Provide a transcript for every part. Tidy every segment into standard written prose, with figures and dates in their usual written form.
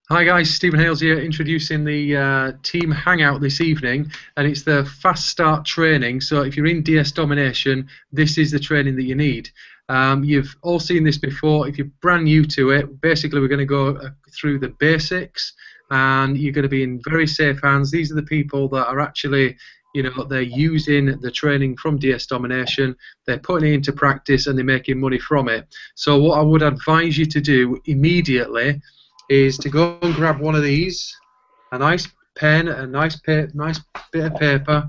Hi guys, Stephen Hales here, introducing the team hangout this evening, and it's the fast start training. So if you're in DS Domination, this is the training that you need. You've all seen this before. If you're brand new to it, basically we're going to go through the basics, and you're going to be in very safe hands. These are the people that are actually, they're using the training from DS Domination, they're putting it into practice, and they're making money from it. So what I would advise you to do immediately is to go and grab one of these, a nice pen, a nice bit of paper,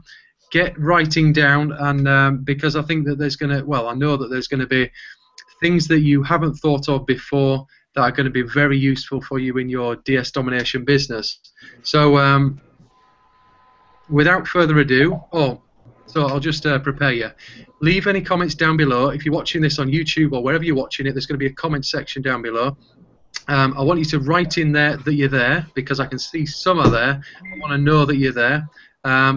get writing down, and because I think that there's going to, well, I know that there's going to be things that you haven't thought of before that are going to be very useful for you in your DS Domination business. So without further ado, so I'll just prepare you. Leave any comments down below. If you're watching this on YouTube or wherever you're watching it, there's going to be a comment section down below. I want you to write in there that you're there, because I can see some are there. I want to know that you're there.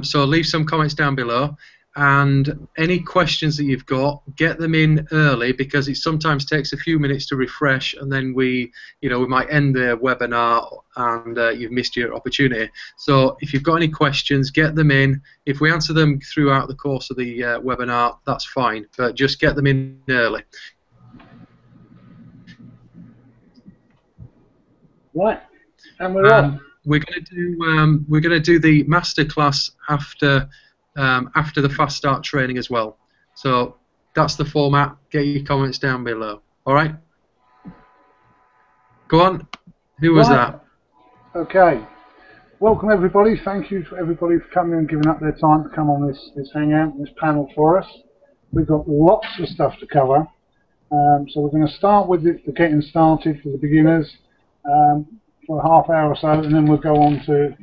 So leave some comments down below, and any questions that you've got, get them in early, because it sometimes takes a few minutes to refresh, and then we might end the webinar and you've missed your opportunity. So if you've got any questions, get them in. If we answer them throughout the course of the webinar, that's fine, but just get them in early. Right, and we're on. We're going to do the masterclass after the fast start training as well. So that's the format. Get your comments down below. All right. Go on. Who was that? Okay. Welcome everybody. Thank you to everybody for coming and giving up their time to come on this hangout, this panel for us. We've got lots of stuff to cover. So we're going to start with the getting started for the beginners. For a half hour or so, and then we'll go on to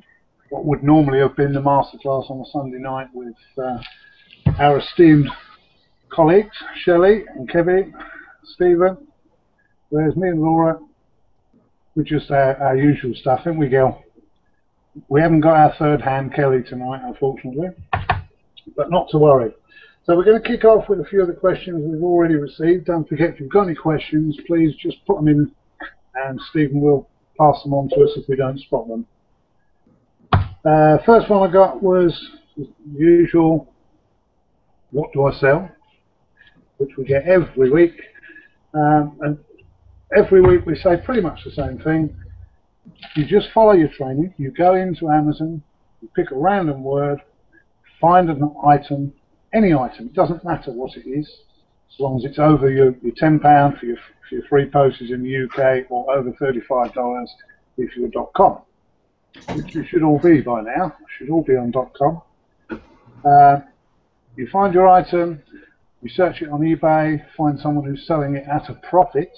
what would normally have been the masterclass on a Sunday night with our esteemed colleagues, Shelley and Kevin, Stephen. There's me and Laura. We're just our usual stuff, ain't we, Gil? We haven't got our third hand, Kelly, tonight, unfortunately, but not to worry. So we're going to kick off with a few of the questions we've already received. Don't forget, if you've got any questions, please just put them in, and Stephen will pass them on to us if we don't spot them. First one I got was the usual, what do I sell? Which we get every week. And every week we say pretty much the same thing. You just follow your training. You go into Amazon, you pick a random word, find an item, any item, it doesn't matter what it is, as long as it's over your £10 for your free postage in the UK, or over $35 if you're .com, which you should all be by now. Should all be on .com. You find your item, you search it on eBay, find someone who's selling it at a profit,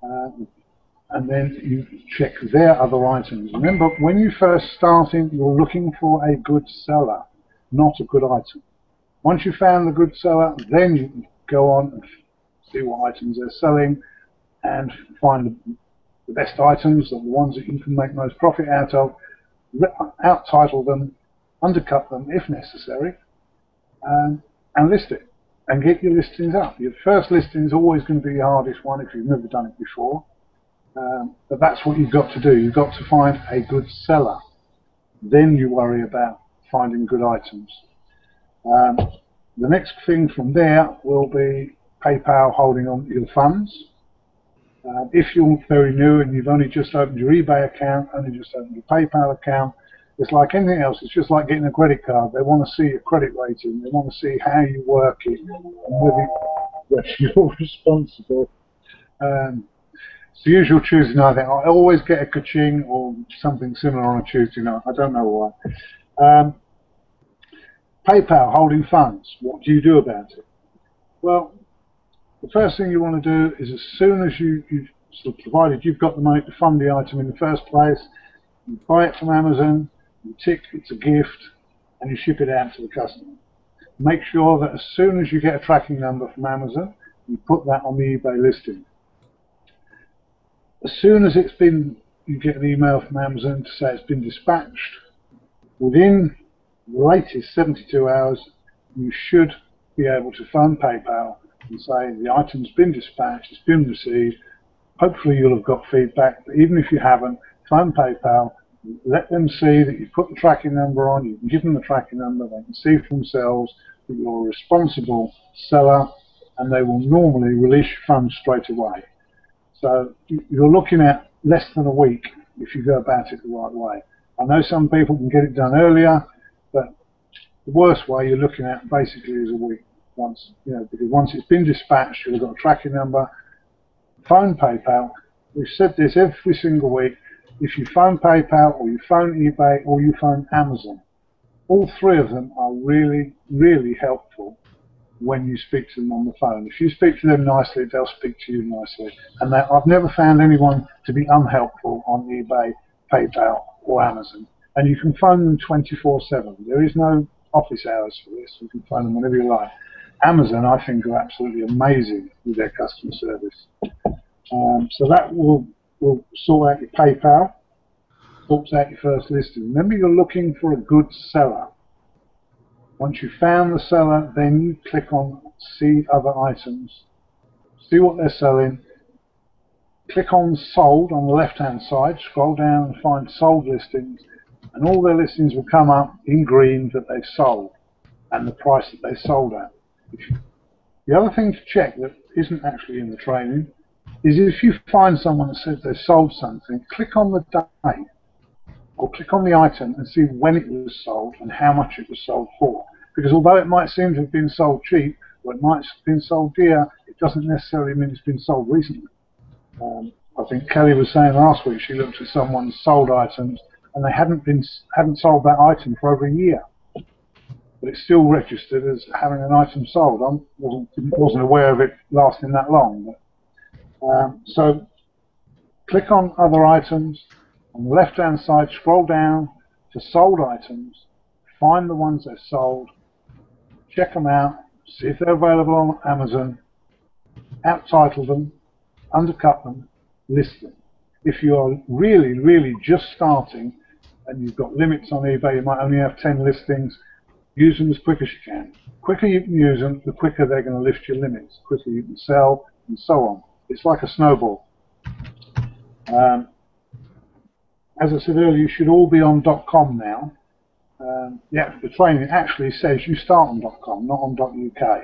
and then you check their other items. Remember, when you first starting, you're looking for a good seller, not a good item. Once you found the good seller, then you can go on and see what items they're selling and find the best items, or the ones that you can make most profit out of, out-title them, undercut them if necessary, and list it and get your listings up. Your first listing is always going to be the hardest one if you've never done it before, but that's what you've got to do. You've got to find a good seller. Then you worry about finding good items. The next thing from there will be PayPal holding on to your funds. If you're very new and you've only just opened your eBay account, only just opened your PayPal account, it's like anything else. It's just like getting a credit card. They want to see your credit rating. They want to see how you work it, and whether you're responsible. It's the usual Tuesday night thing. I always get a ka-ching or something similar on a Tuesday night. I don't know why. PayPal holding funds. What do you do about it? Well, the first thing you want to do is, as soon as provided you've got the money to fund the item in the first place, you buy it from Amazon, you tick it's a gift, and you ship it out to the customer. Make sure that as soon as you get a tracking number from Amazon, you put that on the eBay listing. As soon as you get an email from Amazon to say it's been dispatched, within the latest 72 hours, you should be able to phone PayPal and say the item's been dispatched, it's been received. Hopefully you'll have got feedback, but even if you haven't, phone PayPal, let them see that you put the tracking number on, you can give them the tracking number, they can see for themselves that you're a responsible seller, and they will normally release your funds straight away. So you're looking at less than a week if you go about it the right way. I know some people can get it done earlier, but the worst way you're looking at basically is a week. Once, because once it's been dispatched, you've got a tracking number. Phone PayPal. We've said this every single week. If you phone PayPal or you phone eBay or you phone Amazon, all three of them are really, really helpful when you speak to them on the phone. If you speak to them nicely, they'll speak to you nicely. And I've never found anyone to be unhelpful on eBay, PayPal, or Amazon. And you can phone them 24/7. There is no office hours for this. You can phone them whenever you like. Amazon, I think, are absolutely amazing with their customer service. So that will sort out your PayPal, sorts out your first listing. Remember, you're looking for a good seller. Once you've found the seller, then you click on See Other Items, see what they're selling, click on Sold on the left-hand side, scroll down and find Sold Listings, and all their listings will come up in green that they've sold and the price that they sold at. The other thing to check that isn't actually in the training is if you find someone that says they've sold something, click on the date or click on the item and see when it was sold and how much it was sold for. Because although it might seem to have been sold cheap, or it might have been sold dear, it doesn't necessarily mean it's been sold recently. I think Kelly was saying last week she looked at someone's sold items and they hadn't sold that item for over a year, but it's still registered as having an item sold. I wasn't aware of it lasting that long. But, so click on Other Items. On the left-hand side, scroll down to Sold Items, find the ones they've sold, check them out, see if they're available on Amazon, out-title them, undercut them, list them. If you're really, really just starting and you've got limits on eBay, you might only have 10 listings, use them as quick as you can. The quicker you can use them, the quicker they're going to lift your limits, the quicker you can sell, and so on. It's like a snowball. As I said earlier, you should all be on .com now. The training actually says you start on .com, not on .uk.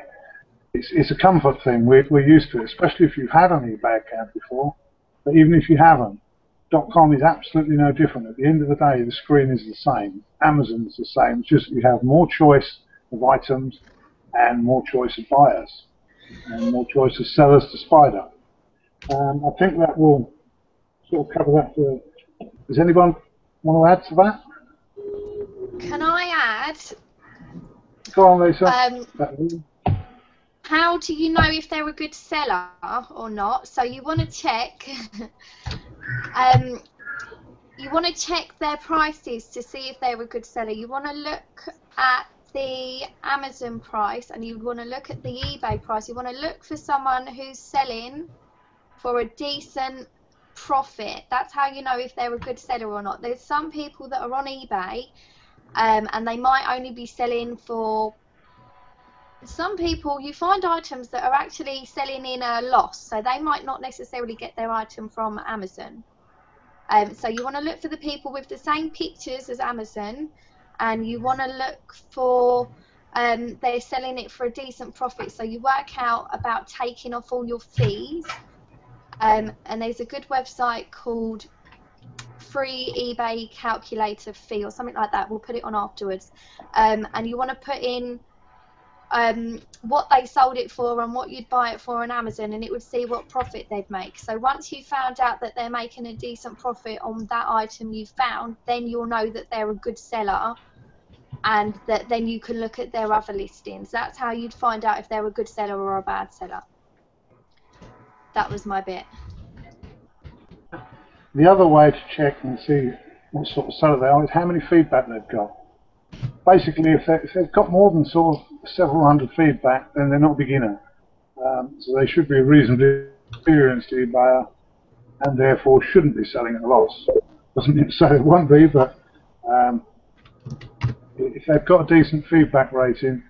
It's a comfort thing. We're used to it, especially if you've had an eBay account before. But even if you haven't, .com is absolutely no different. At the end of the day, the screen is the same. Amazon's the same. It's just you have more choice of items and more choice of buyers and more choice of sellers to spider. I think that will sort of cover that for. Does anyone want to add to that? Can I add? Go on, Lisa. How do you know if they're a good seller or not? So you want to check. You want to check their prices to see if they're a good seller. You want to look at the Amazon price and you want to look at the eBay price. You want to look for someone who's selling for a decent profit. That's how you know if they're a good seller or not. There's some people that are on eBay and they might only be selling for, some people, you find items that are actually selling in a loss, so they might not necessarily get their item from Amazon. So you want to look for the people with the same pictures as Amazon, and you want to look for they're selling it for a decent profit, so you work out about taking off all your fees. And there's a good website called Free eBay Calculator Fee or something like that. We'll put it on afterwards. And you want to put in what they sold it for and what you'd buy it for on Amazon, and it would see what profit they'd make. So once you found out that they're making a decent profit on that item you found, then you'll know that they're a good seller, and that then you can look at their other listings. That's how you'd find out if they're a good seller or a bad seller. That was my bit. The other way to check and see what sort of seller they are is how many feedback they've got. Basically, if they've got more than sort of several hundred feedback, then they're not a beginner. So they should be a reasonably experienced eBayer and therefore shouldn't be selling at a loss. Doesn't mean to say it won't be, but if they've got a decent feedback rating,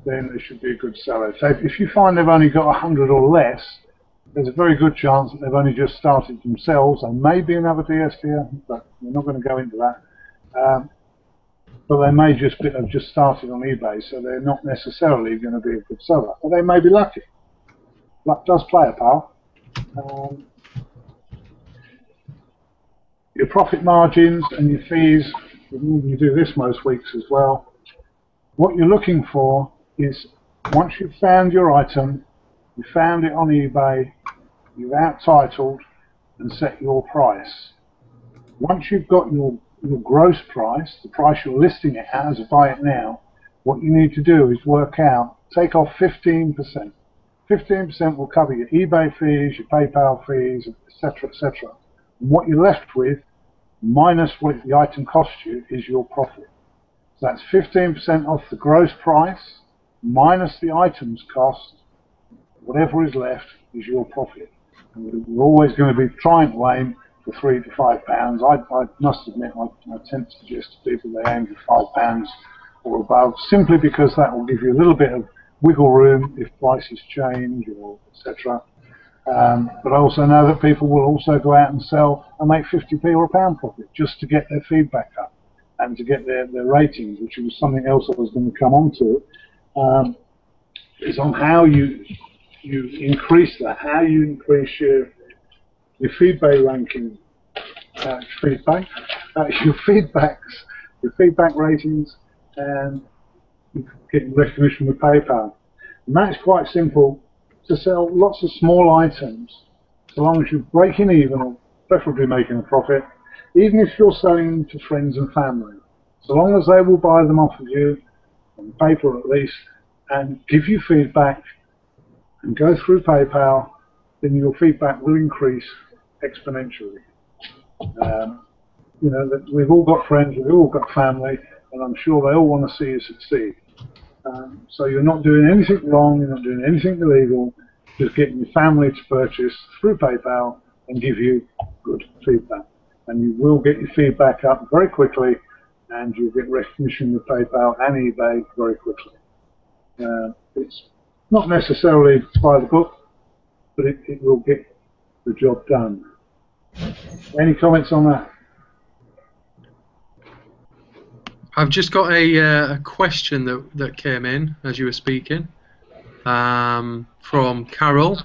then they should be a good seller. So if you find they've only got 100 or less, there's a very good chance that they've only just started themselves. There may be another DS here, but we're not going to go into that. But they may just have just started on eBay, so they're not necessarily going to be a good seller. But they may be lucky. Luck does play a part. Your profit margins and your fees, you do this most weeks as well. What you're looking for is, once you've found your item, you found it on eBay, you've out-titled and set your price. Once you've got your gross price, the price you're listing it as, buy it now, what you need to do is work out, take off 15%. 15% will cover your eBay fees, your PayPal fees, etc., etc. And what you're left with, minus what the item cost you, is your profit. So that's 15% off the gross price, minus the item's cost. Whatever is left is your profit. And we're always going to be trying to aim for £3 to £5. I must admit, I tend to suggest to people they aim for £5 or above, simply because that will give you a little bit of wiggle room if prices change or etc. But I also know that people will also go out and sell and make 50p or a pound profit just to get their feedback up and to get their ratings, which was something else I was going to come on to, is on how you increase that, how you increase your feedback ranking, your feedback ratings, and getting recognition with PayPal. And that's quite simple to sell lots of small items, so long as you're breaking even or preferably making a profit, even if you're selling them to friends and family. So long as they will buy them off of you, on paper at least, and give you feedback and go through PayPal, then your feedback will increase exponentially. You know, that we've all got friends, we've all got family, and I'm sure they all want to see you succeed. So you're not doing anything wrong, you're not doing anything illegal, just getting your family to purchase through PayPal and give you good feedback. And you will get your feedback up very quickly, and you'll get recognition with PayPal and eBay very quickly. It's not necessarily by the book, but it will get the job done. Any comments on that? I've just got a question that came in as you were speaking from Carol.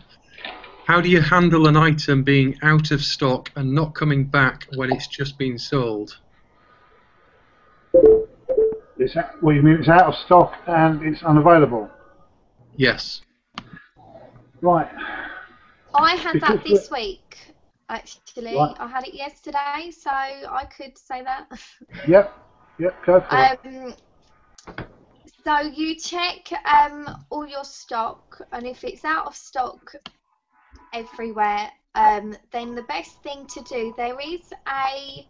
How do you handle an item being out of stock and not coming back when it's just been sold? Well, you mean it's out of stock and it's unavailable? Yes. Right. I had that this week, actually. Right. I had it yesterday, so I could say that. Yep, go for it. So you check all your stock, and if it's out of stock everywhere, then the best thing to do, there is a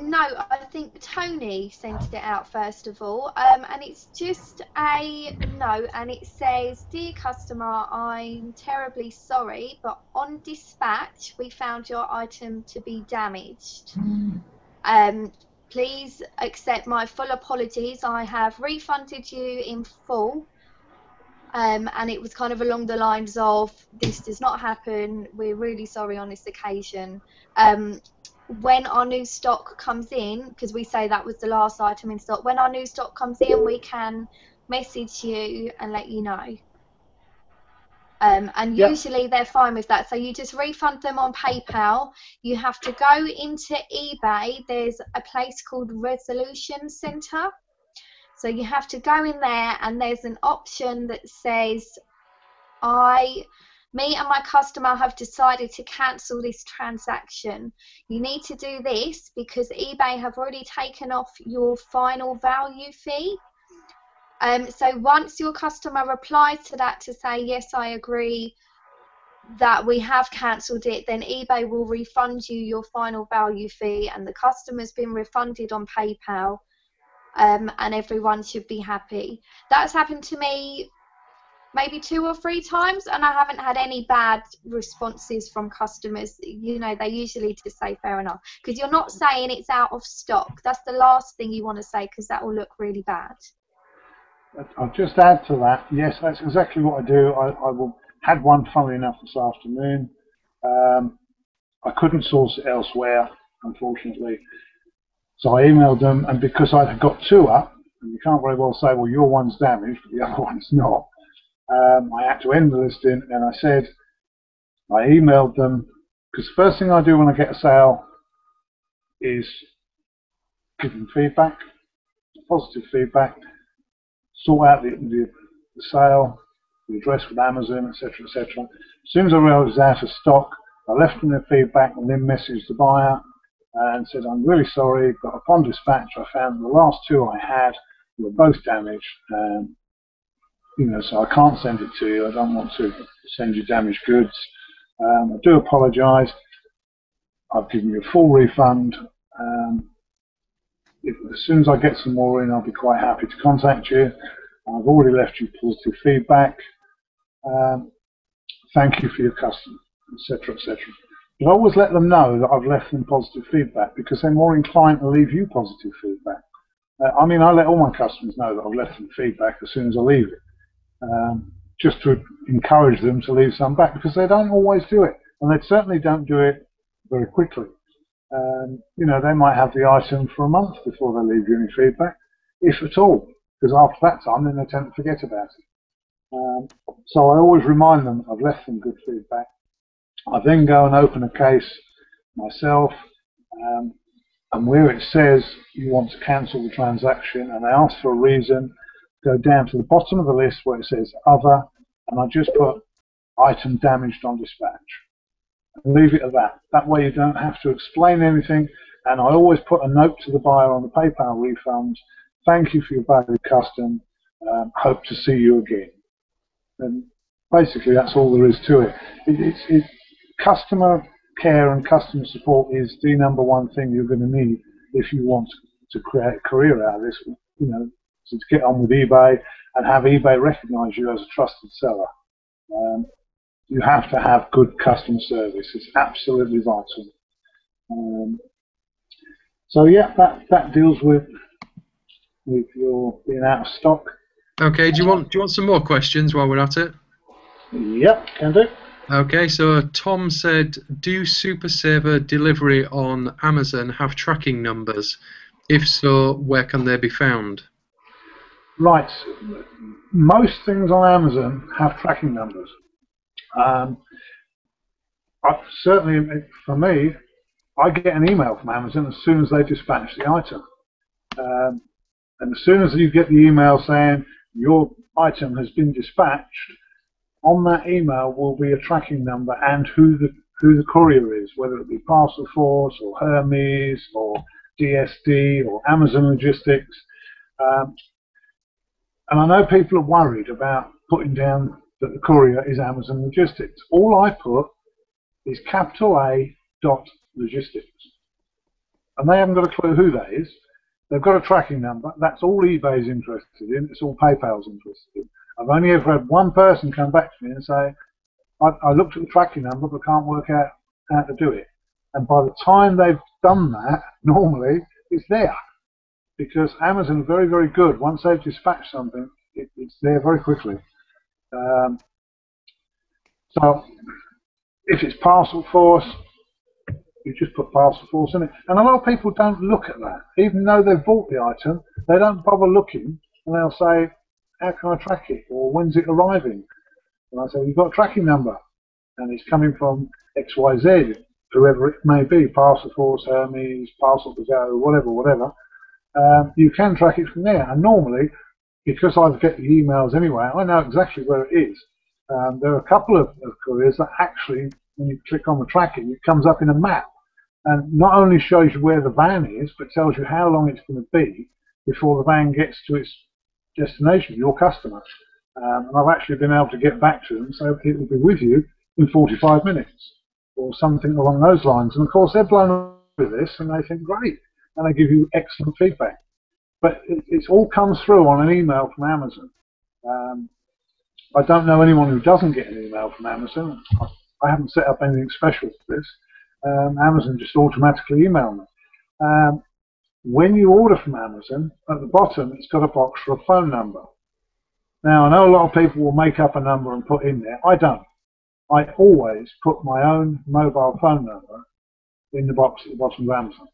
note, I think Tony sent it out first of all, and it's just a note, and it says, "Dear customer, I'm terribly sorry, but on dispatch we found your item to be damaged. Please accept my full apologies. I have refunded you in full." And it was kind of along the lines of, "This does not happen. We're really sorry on this occasion. When our new stock comes in," because we say that was the last item in stock, "when our new stock comes in, we can message you and let you know." And Yep. usually they're fine with that. So you just refund them on PayPal. You have to go into eBay. There's a place called Resolution Center. So you have to go in there, and there's an option that says, me and my customer have decided to cancel this transaction. You need to do this because eBay have already taken off your final value fee. So once your customer replies to that to say, "Yes, I agree that we have cancelled it," then eBay will refund you your final value fee, and the customer's been refunded on PayPal, and everyone should be happy. That's happened to me maybe 2 or 3 times, and I haven't had any bad responses from customers. You know, they usually just say fair enough, because you're not saying it's out of stock. That's the last thing you want to say, because that will look really bad. I'll just add to that. Yes, that's exactly what I do. I will Had one, funnily enough, this afternoon. I couldn't source it elsewhere, unfortunately. So I emailed them, and because I had got two up, and you can't very well say, well, your one's damaged, but the other one's not, I had to end the listing, and I emailed them, because the first thing I do when I get a sale is give them feedback, positive feedback, sort out the sale, the address with Amazon, etc., etc. As soon as I realised it was out of stock, I left them their feedback and then messaged the buyer and said, I'm really sorry, but upon dispatch I found the last two I had were both damaged. So I can't send it to you. I don't want to send you damaged goods. I do apologise. I've given you a full refund. As soon as I get some more in, I'll be quite happy to contact you. I've already left you positive feedback. Thank you for your custom, etc., etc. But I always let them know that I've left them positive feedback because they're more inclined to leave you positive feedback. I let all my customers know that I've left them feedback as soon as I leave it, just to encourage them to leave some back because they don't always do it, and they certainly don't do it very quickly. They might have the item for a month before they leave you any feedback, if at all, because after that time then they tend to forget about it. So I always remind them I've left them good feedback. I then go and open a case myself, and where it says you want to cancel the transaction and they ask for a reason, go down to the bottom of the list where it says other, and I just put item damaged on dispatch. And leave it at that. That way you don't have to explain anything, and I always put a note to the buyer on the PayPal refund, thank you for your valid custom, hope to see you again. And basically that's all there is to it. Customer care and customer support is the number one thing you're going to need if you want to create a career out of this, to get on with eBay and have eBay recognize you as a trusted seller. You have to have good customer service. It's absolutely vital. So yeah, that deals with your being out of stock. Okay, do you want some more questions while we're at it? Yep, can do. Okay, so Tom said, do Super Saver delivery on Amazon have tracking numbers? If so, where can they be found? Right, most things on Amazon have tracking numbers. Certainly, for me, I get an email from Amazon as soon as they dispatch the item. And as soon as you get the email saying your item has been dispatched, on that email will be a tracking number and who the courier is, whether it be Parcel Force or Hermes or DSD or Amazon Logistics. And I know people are worried about putting down that the courier is Amazon Logistics. All I put is capital A dot logistics. And they haven't got a clue who that is. They've got a tracking number. That's all eBay's interested in. It's all PayPal's interested in. I've only ever had one person come back to me and say, I looked at the tracking number but can't work out how to do it. And by the time they've done that, normally it's there. Because Amazon is very, very good. Once they've dispatched something, it's there very quickly. So if it's Parcel Force, you just put Parcel Force in it. And a lot of people don't look at that. Even though they've bought the item, they don't bother looking, and they'll say, how can I track it? Or when's it arriving? And I say, you've got a tracking number, and it's coming from XYZ, whoever it may be, Parcel Force, Hermes, Parcel to Go, whatever. You can track it from there. And normally, because I get the emails anyway, I know exactly where it is. There are a couple of couriers that actually, when you click on the tracking, it comes up in a map. And not only shows you where the van is, but tells you how long it's going to be before the van gets to its destination, your customer. And I've actually been able to get back to them, so it will be with you in 45 minutes or something along those lines. And of course, they're blown away with this and they think, great, and they give you excellent feedback. But it all comes through on an email from Amazon. I don't know anyone who doesn't get an email from Amazon. I haven't set up anything special for this. Amazon just automatically email me. When you order from Amazon, at the bottom it's got a box for a phone number. Now I know a lot of people will make up a number and put in there. I don't. I always put my own mobile phone number in the box at the bottom of Amazon.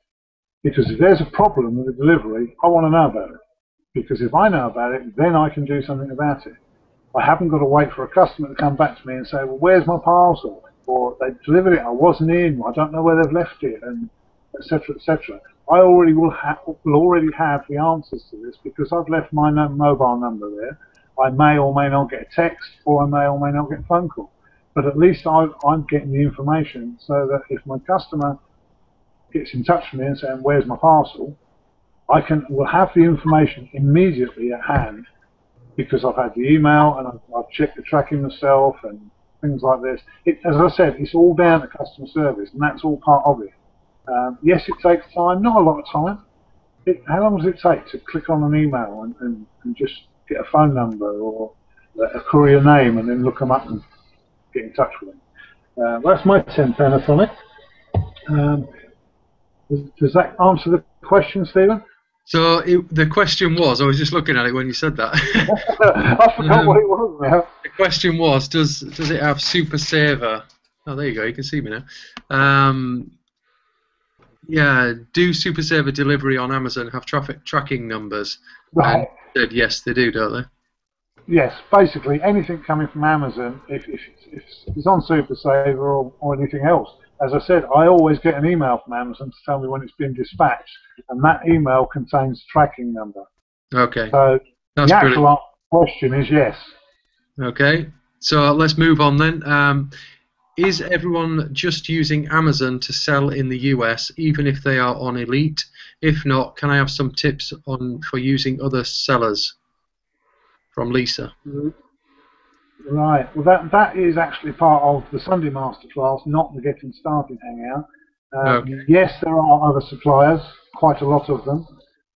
Because if there's a problem with the delivery, I want to know about it. Because if I know about it, then I can do something about it. I haven't got to wait for a customer to come back to me and say, well, where's my parcel? Or they delivered it, I wasn't in, I don't know where they've left it, and etc., etc. I already will already have the answers to this because I've left my mobile number there. I may or may not get a text, or I may or may not get a phone call. But at least I'm getting the information so that if my customer gets in touch with me and saying, where's my parcel, will have the information immediately at hand because I've had the email and I've checked the tracking myself and things like this. As I said, it's all down to customer service, and that's all part of it. Yes, it takes time, not a lot of time. How long does it take to click on an email and just get a phone number or a courier name and then look them up and get in touch with them? That's my 10 pence on it. Does that answer the question, Stephen? So the question was, I was just looking at it when you said that. I forgot what it was now. The question was, does it have Super Saver? Oh, there you go, you can see me now. Yeah, do Super Saver delivery on Amazon have traffic tracking numbers? Right. And said yes, they do, don't they? Yes, basically anything coming from Amazon, if it's on Super Saver or anything else. As I said, I always get an email from Amazon to tell me when it's been dispatched, and that email contains the tracking number. Okay. So that's the actual question is yes. Okay, so let's move on then. Is everyone just using Amazon to sell in the US, even if they are on Elite? If not, can I have some tips for using other sellers? From Lisa. Right. Well, that is actually part of the Sunday Masterclass, not the Getting Started Hangout. Okay. Yes, there are other suppliers, quite a lot of them.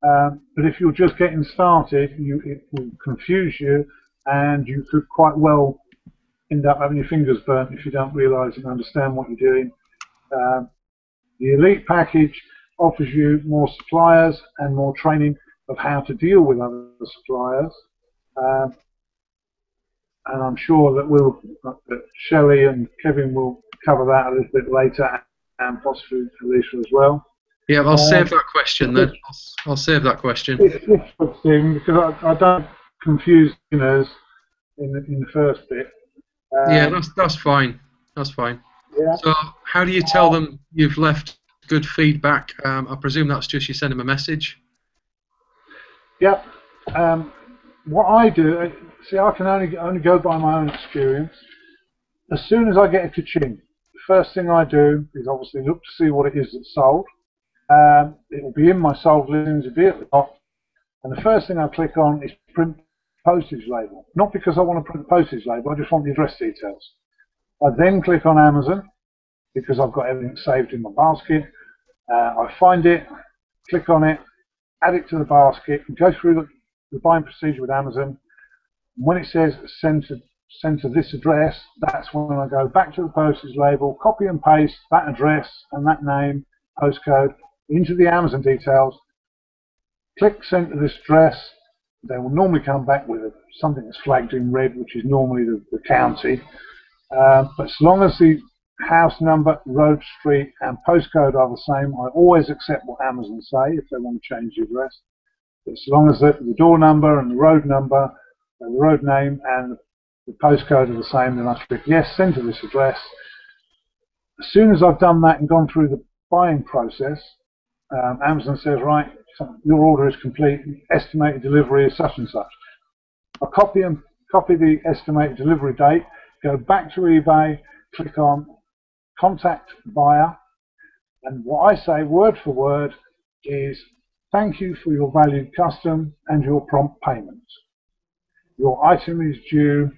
But if you're just getting started, it will confuse you, and you could quite well end up having your fingers burnt if you don't realise and understand what you're doing. The Elite package offers you more suppliers and more training of how to deal with other suppliers. And I'm sure that Shelley and Kevin will cover that a little bit later, and possibly Alicia as well. Yeah, I'll save that question then. I'll save that question. It's difficult, Stephen, because I don't confuse beginners in the first bit. Yeah, that's fine. That's fine. Yeah. So how do you tell them you've left good feedback? I presume that's just you send them a message. Yep. What I do, see, I can only go by my own experience. As soon as I get a ka-ching, the first thing I do is obviously look to see what it is that's sold. It will be in my sold listings, it'll be at the top, and the first thing I click on is print postage label. Not because I want to print the postage label, I just want the address details. I then click on Amazon because I've got everything saved in my basket. I find it, click on it, add it to the basket, and go through the buying procedure with Amazon. When it says send to this address, that's when I go back to the postage label, copy and paste that address and that name, postcode into the Amazon details, click send to this address. They will normally come back with something that's flagged in red, which is normally the county. But as long as the house number, road, street and postcode are the same, I always accept what Amazon say if they want to change the address. As long as the door number and the road number and the road name and the postcode are the same, then I click yes, send to this address. As soon as I've done that and gone through the buying process, Amazon says, right, your order is complete, estimated delivery is such and such. I copy the estimated delivery date, go back to eBay, click on contact buyer, and what I say word for word is, thank you for your valued custom and your prompt payment. Your item is due,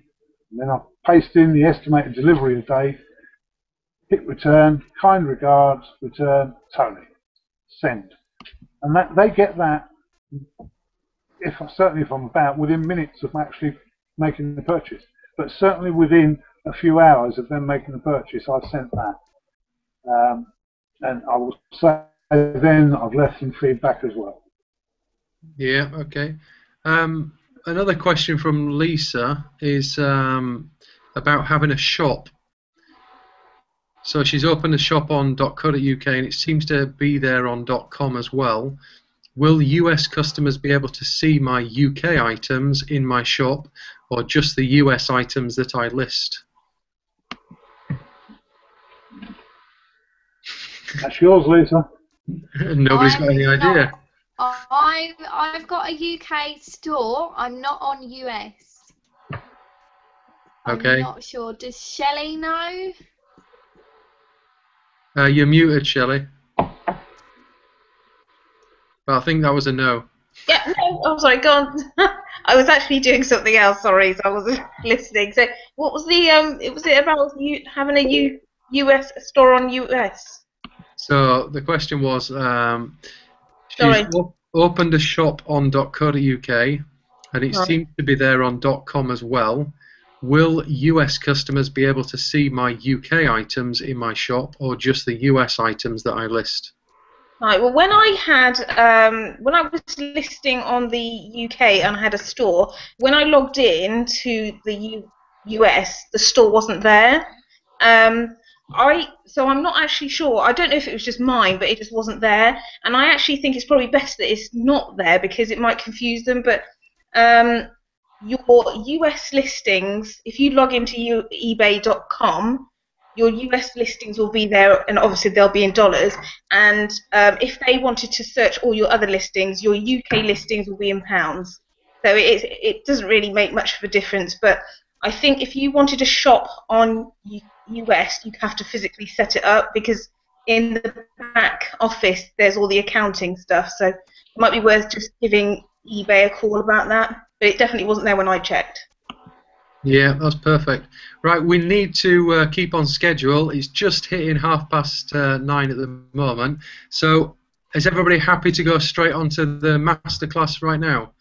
and then I paste in the estimated delivery date, hit return, kind regards, return, Tony, send. And that they get that, certainly if I'm about, within minutes of actually making the purchase. But certainly within a few hours of them making the purchase, I've sent that. And I will say then I've left some feedback as well. Yeah, okay. Another question from Lisa is about having a shop So she's opened a shop on .co.uk and it seems to be there on .com as well. Will US customers be able to see my UK items in my shop, or just the US items that I list? That's yours, Lisa. Nobody's got any idea. I've got a UK store. I'm not on US. Okay. I'm not sure. Does Shelley know? You're muted, Shelley. But I think that was a no. Yeah, no, I'm sorry, go on. I was actually doing something else, sorry, so I wasn't listening. So what was the, was it about you having a US store on US? So the question was, Sorry. she's opened a shop on .co.uk and it seems to be there on .com as well. Will US customers be able to see my UK items in my shop, or just the US items that I list? Right. Well, when I was listing on the UK and I had a store, when I logged in to the US, the store wasn't there. So I'm not actually sure. I don't know if it was just mine, but it just wasn't there. And I actually think it's probably best that it's not there because it might confuse them. But your US listings, if you log into eBay.com, your US listings will be there, and obviously they'll be in dollars. And if they wanted to search all your other listings, your UK listings will be in pounds. So it doesn't really make much of a difference. But I think if you wanted to shop on US, you'd have to physically set it up, because in the back office there's all the accounting stuff. So it might be worth just giving eBay a call about that. But it definitely wasn't there when I checked. Yeah, that's perfect. Right, we need to keep on schedule. It's just hitting 9:30 at the moment. So is everybody happy to go straight onto the masterclass right now?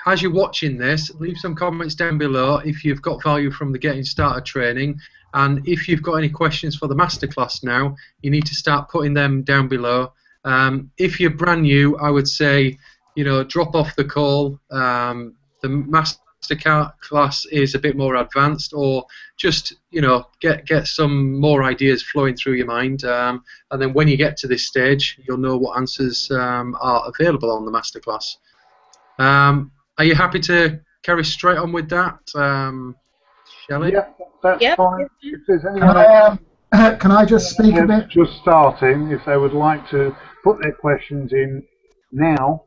As you're watching this, leave some comments down below if you've got value from the Getting Started training. And if you've got any questions for the masterclass now, you need to start putting them down below. If you're brand new, I would say, drop off the call. The masterclass is a bit more advanced, or just get some more ideas flowing through your mind, and then when you get to this stage, you'll know what answers are available on the masterclass. Are you happy to carry straight on with that, Shelley? Yeah, that's fine. If there's anyone can I just speak a bit? Just starting, if they would like to put their questions in now,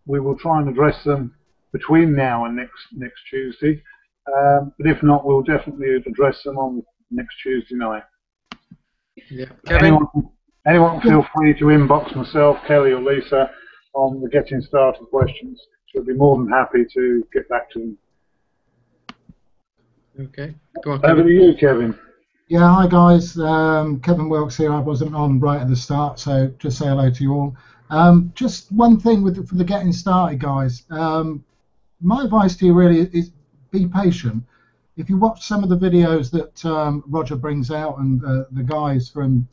we will try and address them between now and next Tuesday. But if not, we'll definitely address them on next Tuesday night. Yeah. Kevin? Anyone feel free to inbox myself, Kelly or Lisa on the Getting Started questions. She'll be more than happy to get back to them. Okay. Go on, Over Kevin. to you, Kevin. Yeah, hi guys. Kevin Wilkes here. I wasn't on right at the start, so just say hello to you all. Just one thing for the Getting Started guys. My advice to you really is be patient. If you watch some of the videos that Roger brings out and the guys from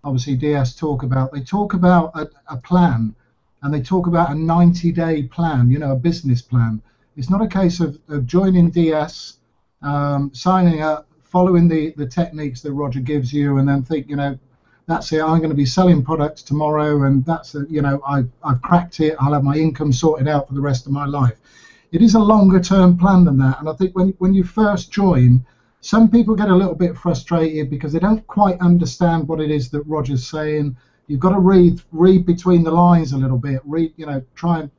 obviously DS talk about, they talk about a plan, and they talk about a 90-day plan, a business plan. It's not a case of joining DS, signing up, following the techniques that Roger gives you, and then think, that's it, I'm going to be selling products tomorrow, and that's it, I've cracked it, I'll have my income sorted out for the rest of my life. It is a longer term plan than that, and I think when you first join, some people get a little bit frustrated because they don't quite understand what it is that Roger's saying. You've got to read between the lines a little bit, try and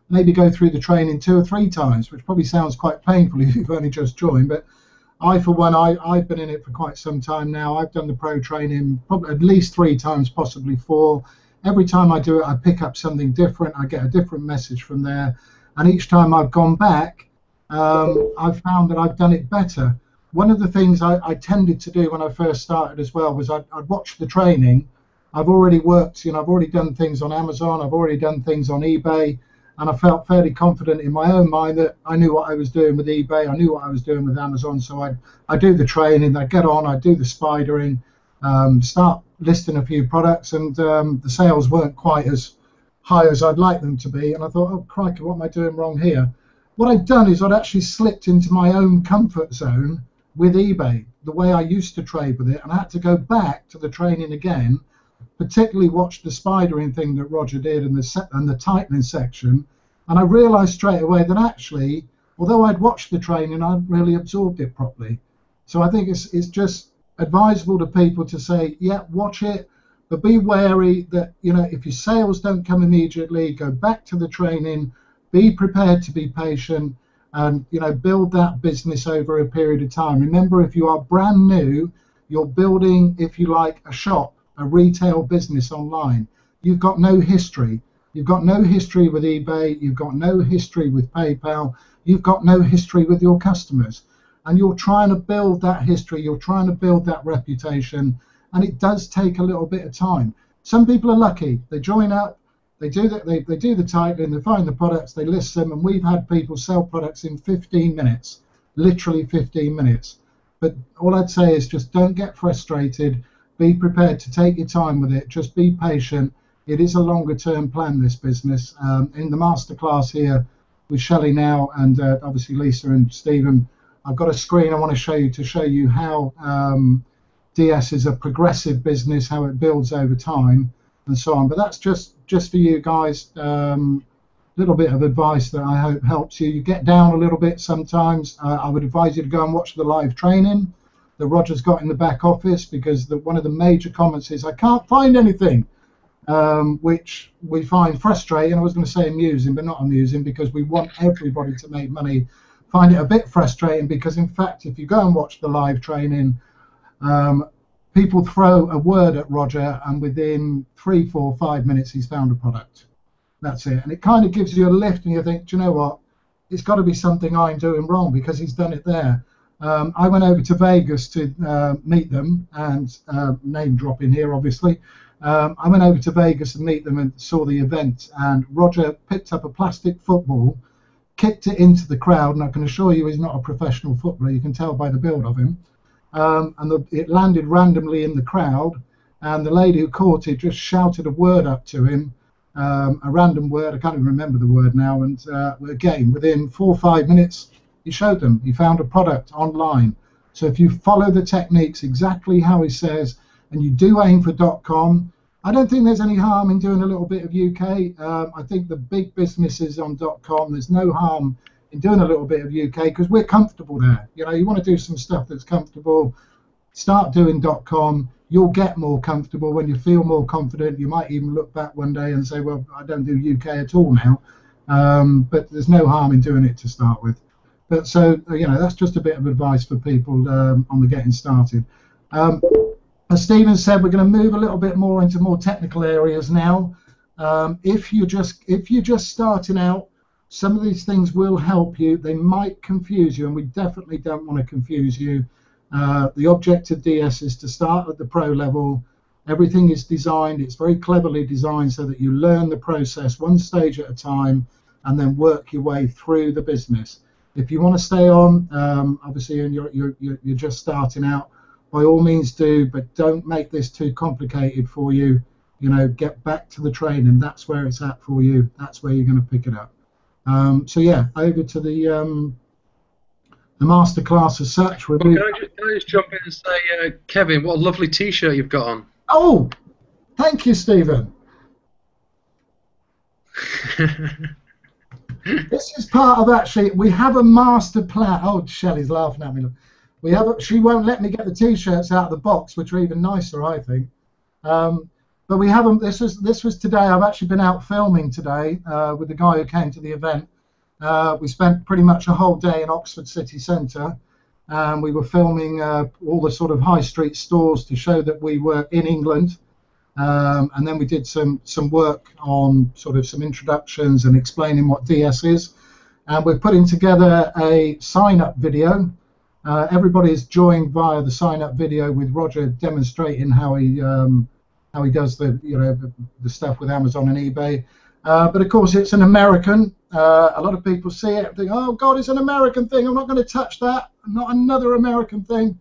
maybe go through the training 2 or 3 times, which probably sounds quite painful if you've only just joined, but I, for one, I've been in it for quite some time now. I've done the pro training probably at least 3 times, possibly 4. Every time I do it, I pick up something different. I get a different message from there. And each time I've gone back, I've found that I've done it better. One of the things I tended to do when I first started as well was I'd watch the training. I've already worked, I've already done things on Amazon. I've already done things on eBay. And I felt fairly confident in my own mind that I knew what I was doing with eBay, I knew what I was doing with Amazon, so I'd do the training, I'd get on, I'd do the spidering, start listing a few products, and the sales weren't quite as high as I'd like them to be, and I thought, oh crikey, what am I doing wrong here? What I'd done is I'd actually slipped into my own comfort zone with eBay, the way I used to trade with it, and I had to go back to the training again, particularly watch the spidering thing that Roger did and the tightening section, and I realised straight away that actually, although I'd watched the training, I hadn't really absorbed it properly. So I think it's just advisable to people to say, yeah, watch it, but be wary that, you know, if your sales don't come immediately, go back to the training, be prepared to be patient, and, you know, build that business over a period of time. Remember, if you are brand new, you're building, if you like, a shop, a retail business online. You've got no history. You've got no history with eBay. You've got no history with PayPal. You've got no history with your customers. And you're trying to build that history. You're trying to build that reputation. And it does take a little bit of time. Some people are lucky. They join up. They do the titling, they find the products, they list them, and we've had people sell products in 15 minutes, literally 15 minutes. But all I'd say is just don't get frustrated. Be prepared to take your time with it. Just be patient. It is a longer term plan, this business. In the masterclass here with Shelley now, and obviously Lisa and Stephen, I've got a screen I want to show you how DS is a progressive business, how it builds over time, and so on. But that's just for you guys, little bit of advice that I hope helps you. You get down a little bit sometimes. I would advise you to go and watch the live training that Roger's got in the back office, because one of the major comments is, I can't find anything, which we find frustrating. I was going to say amusing, but not amusing, because we want everybody to make money. Find it a bit frustrating because, in fact, if you go and watch the live training, people throw a word at Roger, and within 3, 4, 5 minutes, he's found a product. That's it. And it kind of gives you a lift, and you think, do you know what? It's got to be something I'm doing wrong, because he's done it there. I went over to Vegas to meet them, and name dropping here, obviously. I went over to Vegas and meet them and saw the event, and Roger picked up a plastic football, kicked it into the crowd, and I can assure you he's not a professional footballer. You can tell by the build of him. It landed randomly in the crowd, and the lady who caught it just shouted a word up to him, a random word. I can't even remember the word now. And again, within 4 or 5 minutes, he showed them. He found a product online. So if you follow the techniques exactly how he says, and you do aim for .com, I don't think there's any harm in doing a little bit of UK. I think the big businesses on .com, there's no harm in doing a little bit of UK, because we're comfortable there. You know, you want to do some stuff that's comfortable, start doing .com. You'll get more comfortable. When you feel more confident, you might even look back one day and say, well, I don't do UK at all now. But there's no harm in doing it to start with. But so, you know, that's just a bit of advice for people on the getting started. As Stephen said, we're going to move a little bit more into more technical areas now. If you're just starting out, some of these things will help you. They might confuse you, and we definitely don't want to confuse you. The object of DS is to start at the pro level. Everything is designed, it's very cleverly designed so that you learn the process one stage at a time and then work your way through the business. If you want to stay on, obviously, and you're just starting out, by all means do, but don't make this too complicated for you. You know, get back to the training. That's where it's at for you. That's where you're going to pick it up. So yeah, over to the masterclass as such. Can I just jump in and say, Kevin, what a lovely T-shirt you've got on. Oh, thank you, Stephen. This is part of, actually, we have a master plan. Oh, Shelley's laughing at me. She won't let me get the T-shirts out of the box, which are even nicer, I think. But we haven't. This was today. I've actually been out filming today with the guy who came to the event. We spent pretty much a whole day in Oxford city centre, and we were filming all the sort of high street stores to show that we were in England. And then we did some work on sort of some introductions and explaining what DS is. And we're putting together a sign-up video. Everybody is joined via the sign-up video with Roger demonstrating how he does the stuff with Amazon and eBay. But of course, it's an American. A lot of people see it and think, oh God, it's an American thing. I'm not going to touch that. Not another American thing.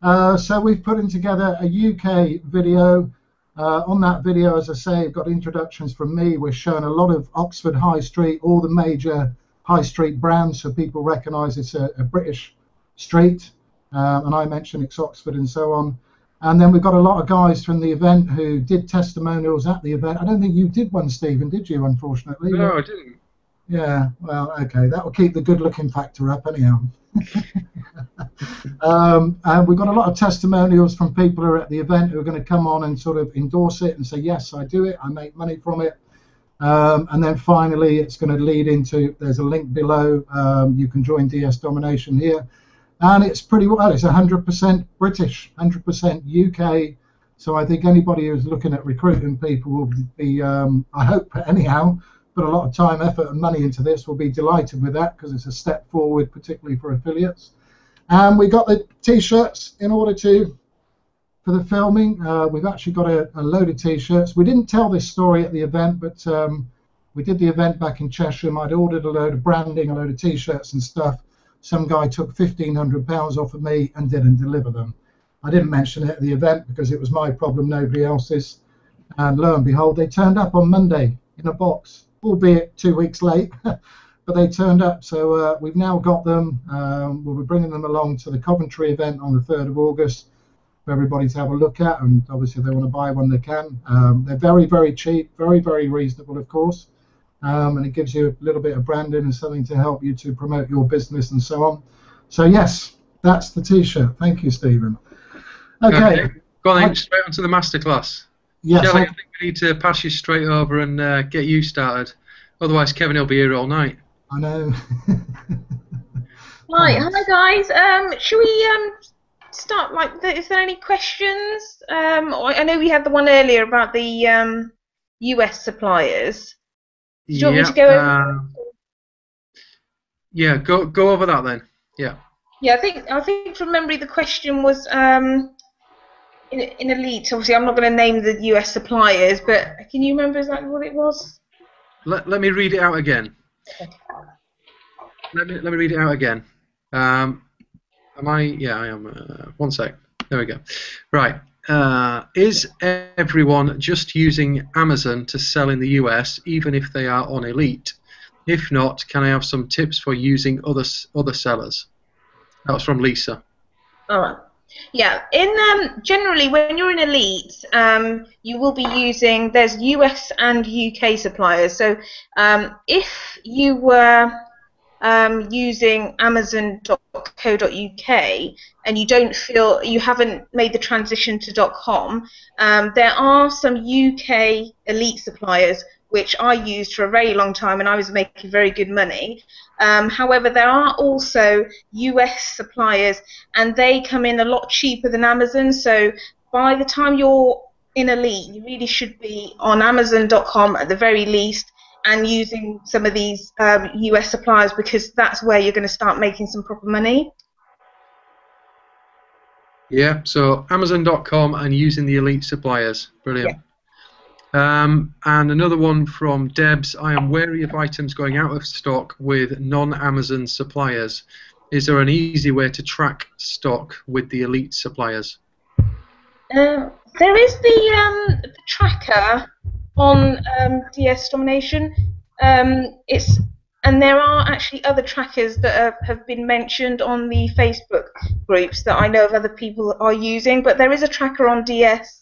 So we've put together a UK video. On that video, as I say, we've got introductions from me. We're showing a lot of Oxford High Street, all the major high street brands, so people recognise it's a British street. and I mentioned it's Oxford and so on. And then we've got a lot of guys from the event who did testimonials at the event. I don't think you did one, Stephen, did you, unfortunately? No, I didn't. Yeah, well, okay, that will keep the good-looking factor up anyhow. And we've got a lot of testimonials from people who are at the event who are going to come on and sort of endorse it and say, yes, I do it, I make money from it. And then finally, it's going to lead into, there's a link below, you can join DS Domination here. And it's pretty well, it's 100% British, 100% UK. So I think anybody who's looking at recruiting people will be, I hope anyhow, put a lot of time, effort and money into this, will be delighted with that because it's a step forward, particularly for affiliates. And we got the t-shirts in order to, for the filming. We've actually got a load of t-shirts. We didn't tell this story at the event, but we did the event back in Cheshire. I'd ordered a load of branding, a load of t-shirts and stuff. Some guy took £1,500 off of me and didn't deliver them. I didn't mention it at the event because it was my problem, nobody else's. And lo and behold, they turned up on Monday in a box, albeit 2 weeks late, but they turned up. So we've now got them. We'll be bringing them along to the Coventry event on the 3rd of August for everybody to have a look at. And obviously, if they want to buy one, they can. They're very, very cheap, very, very reasonable, of course. And it gives you a little bit of branding and something to help you to promote your business and so on. So yes, that's the t-shirt. Thank you, Stephen. Okay. Go on then, straight onto the masterclass. Yes. Shelley, I think we need to pass you straight over and get you started. Otherwise, Kevin will be here all night. I know. Right, hi guys. Should we start? Like, is there any questions? I know we had the one earlier about the US suppliers. Do you want me to go over? Yeah, go over that then. Yeah. Yeah, I think from memory the question was in Elite. Obviously, I'm not going to name the US suppliers, but can you remember exactly what it was? Let me read it out again. Okay. Let me read it out again. Am I? Yeah, I am. 1 sec. There we go. Right. Is everyone just using Amazon to sell in the US, even if they are on Elite? If not, can I have some tips for using other sellers? That was from Lisa. All right. Yeah. Generally, when you're in Elite, you will be using. There's US and UK suppliers. So if you were using Amazon.co.uk and you don't feel you haven't made the transition to .com, there are some UK Elite suppliers which I used for a very long time and I was making very good money. However, there are also US suppliers and they come in a lot cheaper than Amazon. So by the time you're in Elite, you really should be on Amazon.com at the very least and using some of these US suppliers because that's where you're going to start making some proper money. Yeah, so Amazon.com and using the Elite suppliers. Brilliant. Yeah. And another one from Debs. I am wary of items going out of stock with non-Amazon suppliers. Is there an easy way to track stock with the Elite suppliers? There is the tracker on DS Domination. And there are actually other trackers that have been mentioned on the Facebook groups that I know of other people are using, but there is a tracker on DS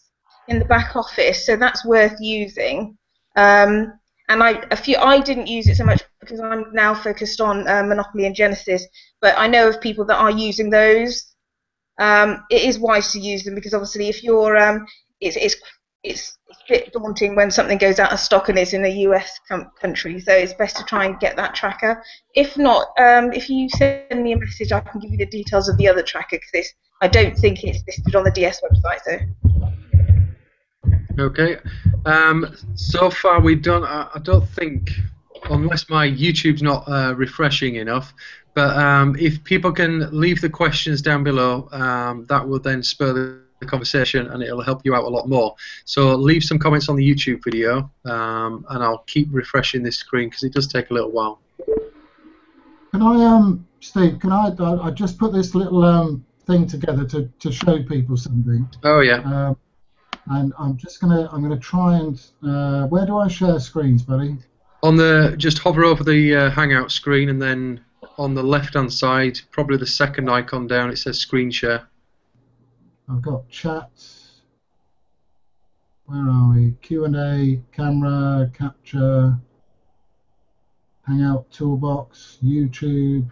in the back office, so that's worth using. And I didn't use it so much because I'm now focused on Monopoly and Genesis, but I know of people that are using those. It is wise to use them because obviously if you're it's a bit daunting when something goes out of stock and it's in a US country, so it's best to try and get that tracker. If not, if you send me a message, I can give you the details of the other tracker because I don't think it's listed on the DS website. So. Okay. So far we don't. I don't think, unless my YouTube's not refreshing enough. But if people can leave the questions down below, that will then spur the conversation and it'll help you out a lot more. So leave some comments on the YouTube video, and I'll keep refreshing this screen because it does take a little while. Can I, Steve? Can I just put this little thing together to show people something? Oh yeah. And I'm gonna try and where do I share screens, buddy? On just hover over the Hangout screen and then on the left-hand side, probably the second icon down, it says screen share. I've got chat. Where are we? Q&A, camera, capture, Hangout toolbox, YouTube.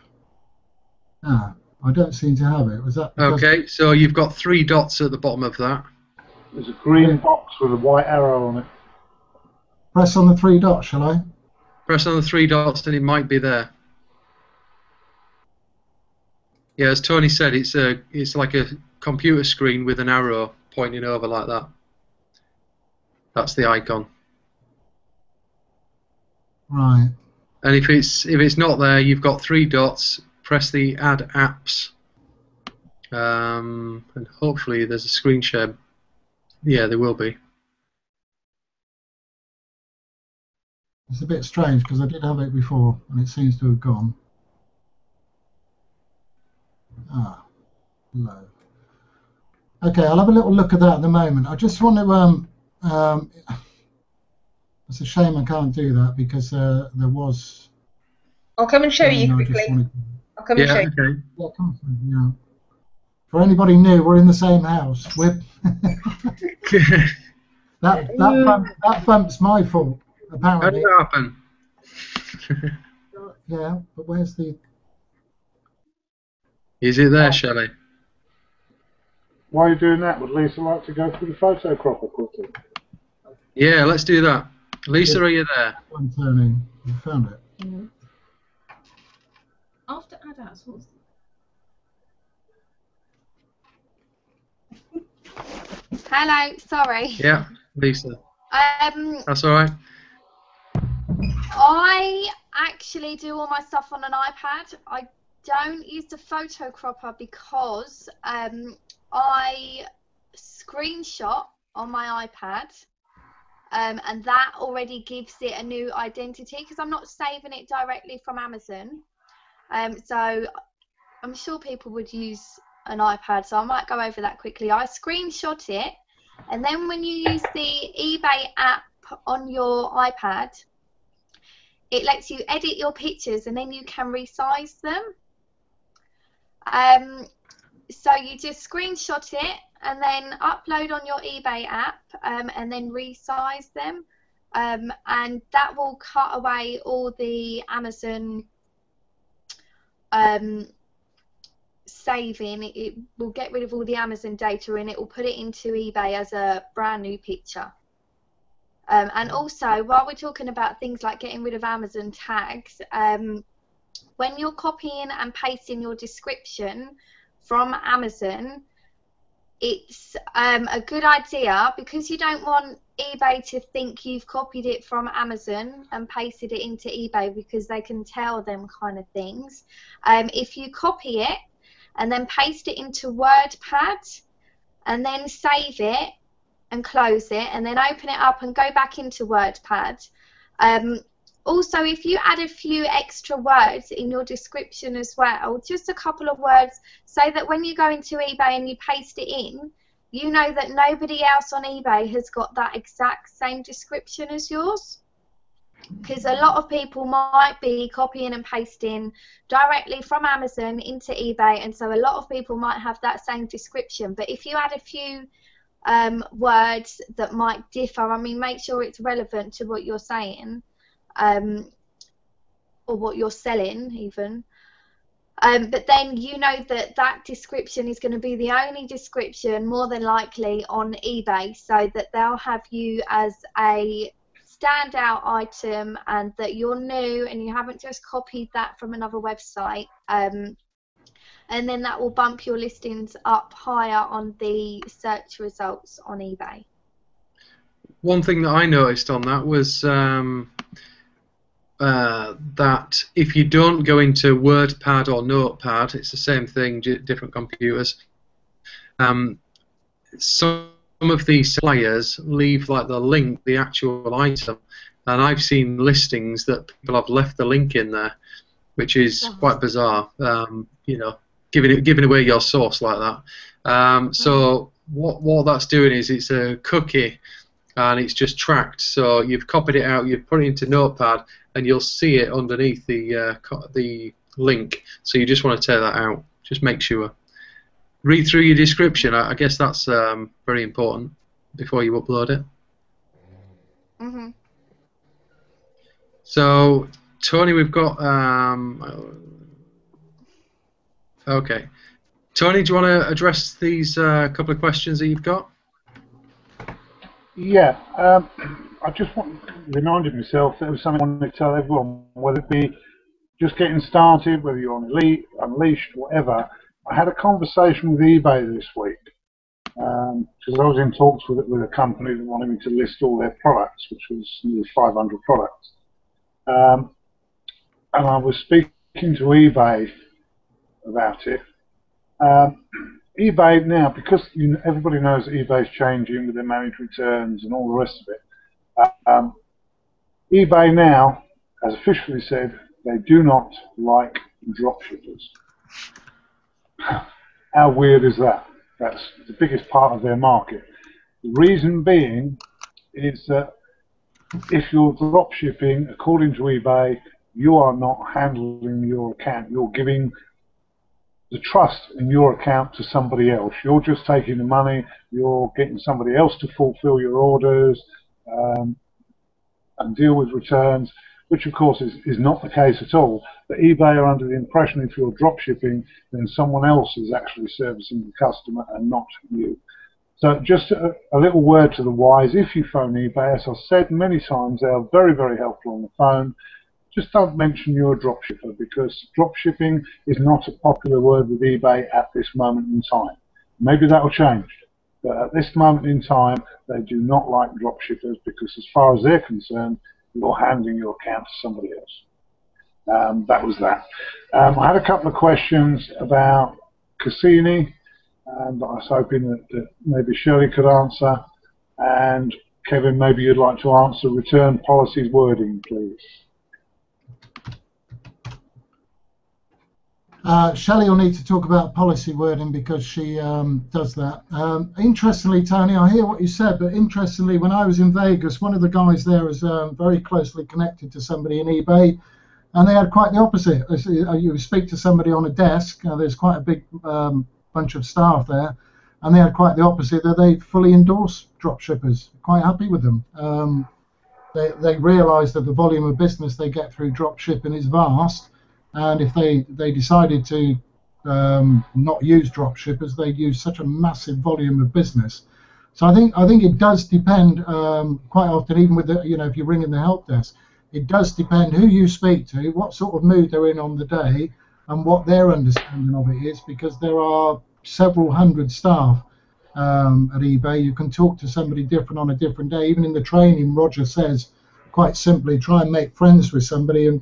Ah, I don't seem to have it. Was that because... Okay, so you've got 3 dots at the bottom of that. There's a green box with a white arrow on it. Press on the 3 dots, shall I? Press on the 3 dots and it might be there. Yeah, as Tony said, it's like a computer screen with an arrow pointing over like that. That's the icon. Right. And if it's not there, you've got 3 dots. Press the Add Apps, and hopefully there's a screen share. Yeah, there will be. It's a bit strange because I did have it before and it seems to have gone. Ah, low. Okay, I'll have a little look at that at the moment. I just want to it's a shame I can't do that because there was... I'll come and show you quickly. I'll come and show you. Okay. Yeah, come on, yeah. For anybody new, we're in the same house. We're that bump's my fault, How apparently. did that happen? Yeah, but where's the... Is it there, Shelley? While you're doing that, would Lisa like to go through the photo cropper quickly? Yeah, let's do that. Lisa, are you there? I'm turning. You found it. Mm-hmm. After adults, what's Hello, sorry. Yeah, Lisa. That's all right. I actually do all my stuff on an iPad. I don't use the photo cropper because I screenshot on my iPad, and that already gives it a new identity because I'm not saving it directly from Amazon. So I'm sure people would use an iPad, so I might go over that quickly. I screenshot it, and then when you use the eBay app on your iPad, it lets you edit your pictures and then you can resize them. So you just screenshot it and then upload on your eBay app, and then resize them, and that will cut away all the Amazon saving. It will get rid of all the Amazon data and it will put it into eBay as a brand new picture. And also, while we're talking about things like getting rid of Amazon tags, when you're copying and pasting your description from Amazon, it's a good idea, because you don't want eBay to think you've copied it from Amazon and pasted it into eBay, because they can tell them kind of things. If you copy it and then paste it into WordPad and then save it and close it and then open it up and go back into WordPad. Also, if you add a few extra words in your description as well, just a couple of words, so that when you go into eBay and you paste it in, you know that nobody else on eBay has got that exact same description as yours. Because a lot of people might be copying and pasting directly from Amazon into eBay, and so a lot of people might have that same description. But if you add a few words that might differ, I mean, make sure it's relevant to what you're saying, or what you're selling even. But then you know that that description is going to be the only description, more than likely, on eBay, so that they'll have you as a standout item, and that you're new and you haven't just copied that from another website. And then that will bump your listings up higher on the search results on eBay. One thing that I noticed on that was that if you don't go into WordPad or Notepad, it's the same thing, different computers. Some of these suppliers leave like the link, the actual item, and I've seen listings that people have left the link in there, which is quite bizarre. You know, giving away your source like that. So what that's doing is it's a cookie, and it's just tracked. So you've copied it out, you've put it into Notepad, and you'll see it underneath the link. So you just want to take that out. Just make sure. Read through your description. I guess that's very important before you upload it. Mhm. So, Tony, we've got... okay. Tony, do you want to address these couple of questions that you've got? Yeah, I just reminded myself that it was something I wanted to tell everyone, whether it be just getting started, whether you're on Elite, Unleashed, whatever. I had a conversation with eBay this week, because I was in talks with a company that wanted me to list all their products, which was nearly 500 products. And I was speaking to eBay about it. eBay now, because everybody knows that eBay's changing with their managed returns and all the rest of it, eBay now has officially said they do not like dropshippers. How weird is that? That's the biggest part of their market. The reason being is that if you're dropshipping, according to eBay, you are not handling your account. You're giving the trust in your account to somebody else. You're just taking the money. You're getting somebody else to fulfill your orders and deal with returns, which of course is not the case at all. But eBay are under the impression if you're dropshipping, then someone else is actually servicing the customer and not you. So just a little word to the wise: if you phone eBay, as I've said many times, they are very, very helpful on the phone. Just don't mention you're a dropshipper, because dropshipping is not a popular word with eBay at this moment in time. Maybe that will change, but at this moment in time, they do not like dropshippers, because as far as they're concerned, you're handing your account to somebody else. That was that. I had a couple of questions about Cassini, and I was hoping that maybe Shirley could answer. And Kevin, maybe you'd like to answer return policies wording, please. Shelley will need to talk about policy wording because she does that. Interestingly, Tony, I hear what you said, but interestingly, when I was in Vegas, one of the guys there was very closely connected to somebody in eBay, and they had quite the opposite. You speak to somebody on a desk, there's quite a big bunch of staff there, and they had quite the opposite, that they fully endorse dropshippers, quite happy with them. They realise that the volume of business they get through dropshipping is vast, and if they decided to not use dropshippers, they'd use such a massive volume of business. So I think it does depend quite often, even with the, if you're ringing the help desk, it does depend who you speak to, what sort of mood they're in on the day, and what their understanding of it is, because there are several hundred staff at eBay. You can talk to somebody different on a different day. Even in the training, Roger says quite simply, try and make friends with somebody, and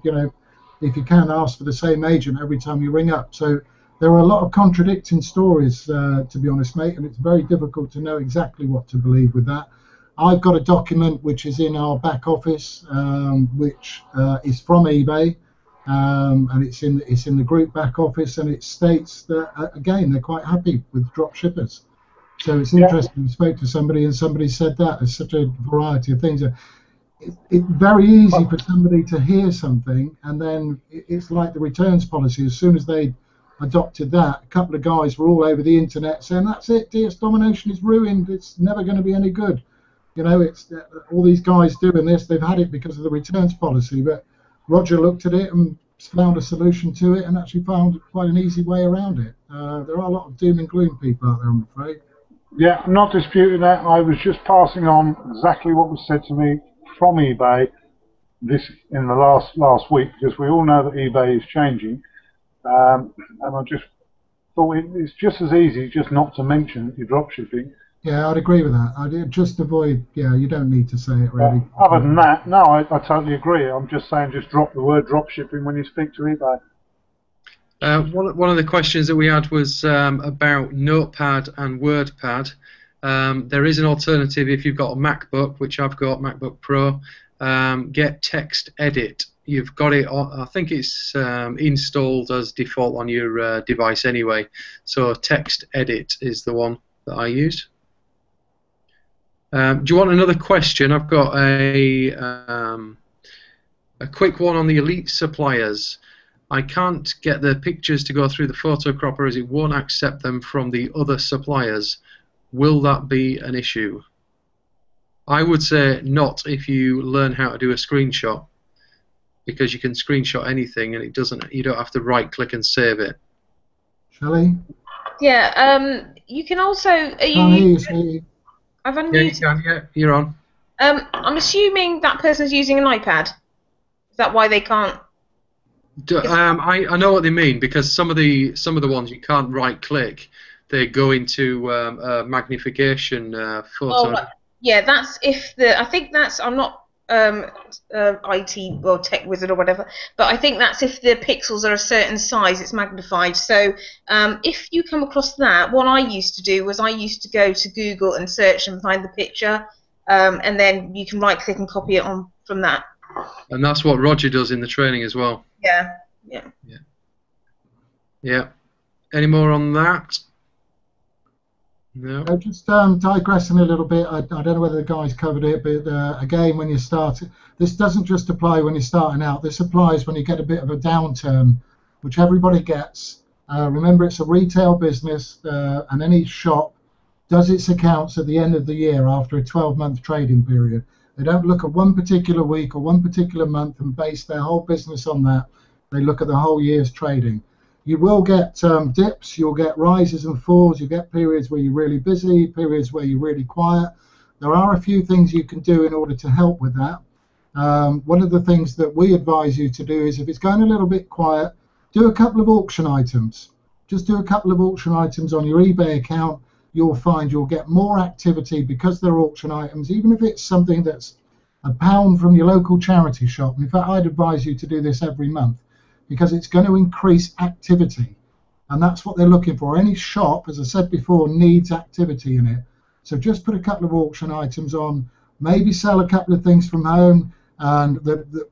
if you can, ask for the same agent every time you ring up. So there are a lot of contradicting stories, to be honest, mate, and it's very difficult to know exactly what to believe with that. I've got a document which is in our back office, which is from eBay, and it's in the group back office, and it states that again they're quite happy with drop shippers. So it's interesting. I spoke to somebody, and somebody said that there's such a variety of things. It's very easy for somebody to hear something, and then it's like the returns policy. As soon as they adopted that, a couple of guys were all over the internet saying, "That's it, DS Domination is ruined. It's never going to be any good." It's all these guys doing this. They've had it because of the returns policy. But Roger looked at it and found a solution to it, and actually found quite an easy way around it. There are a lot of doom and gloom people out there, I'm afraid. Yeah, I'm not disputing that. I was just passing on exactly what was said to me from eBay in the last week, because we all know that eBay is changing, and I just thought it's just as easy just not to mention that you're dropshipping. Yeah, I'd agree with that. I'd just avoid. Yeah, you don't need to say it really. Other than that, no, I totally agree. I'm just saying, just drop the word dropshipping when you speak to eBay. One of the questions that we had was about Notepad and WordPad. There is an alternative if you've got a MacBook, which I've got, MacBook Pro. Get Text Edit. You've got it on, I think it's installed as default on your device anyway. So Text Edit is the one that I use. Do you want another question? I've got a quick one on the elite suppliers. I can't get the pictures to go through the photocropper as it won't accept them from the other suppliers. Will that be an issue? I would say not if you learn how to do a screenshot, because you can screenshot anything and you don't have to right click and save it. Shelley? Yeah, you can also... Can't hear you, sweetie. I've Yeah, you unmuted. can, yeah, you're on. I'm assuming that person's using an iPad. Is that why they can't... I know what they mean, because some of the ones you can't right click, they go into magnification photo. Oh, right. Yeah, that's if the... I think that's... I'm not IT or tech wizard or whatever, but I think that's if the pixels are a certain size, it's magnified. So if you come across that, what I used to do was I used to go to Google and search and find the picture, and then you can right click and copy it on from that. And that's what Roger does in the training as well. Yeah. Any more on that? No. Just digressing a little bit, I don't know whether the guys covered it, but again, when you start, this doesn't just apply when you're starting out. This applies when you get a bit of a downturn, which everybody gets. Remember, it's a retail business, and any shop does its accounts at the end of the year after a 12-month trading period. They don't look at one particular week or one particular month and base their whole business on that. They look at the whole year's trading. You will get dips, you'll get rises and falls, you get periods where you're really busy, periods where you're really quiet. There are a few things you can do in order to help with that. One of the things that we advise you to do is if it's going a little bit quiet, do a couple of auction items. Just do a couple of auction items on your eBay account. You'll find you'll get more activity because they're auction items, even if it's something that's £1 from your local charity shop. In fact, I'd advise you to do this every month, because it's going to increase activity, and that's what they're looking for. Any shop, as I said before, needs activity in it. So just put a couple of auction items on, maybe sell a couple of things from home, and the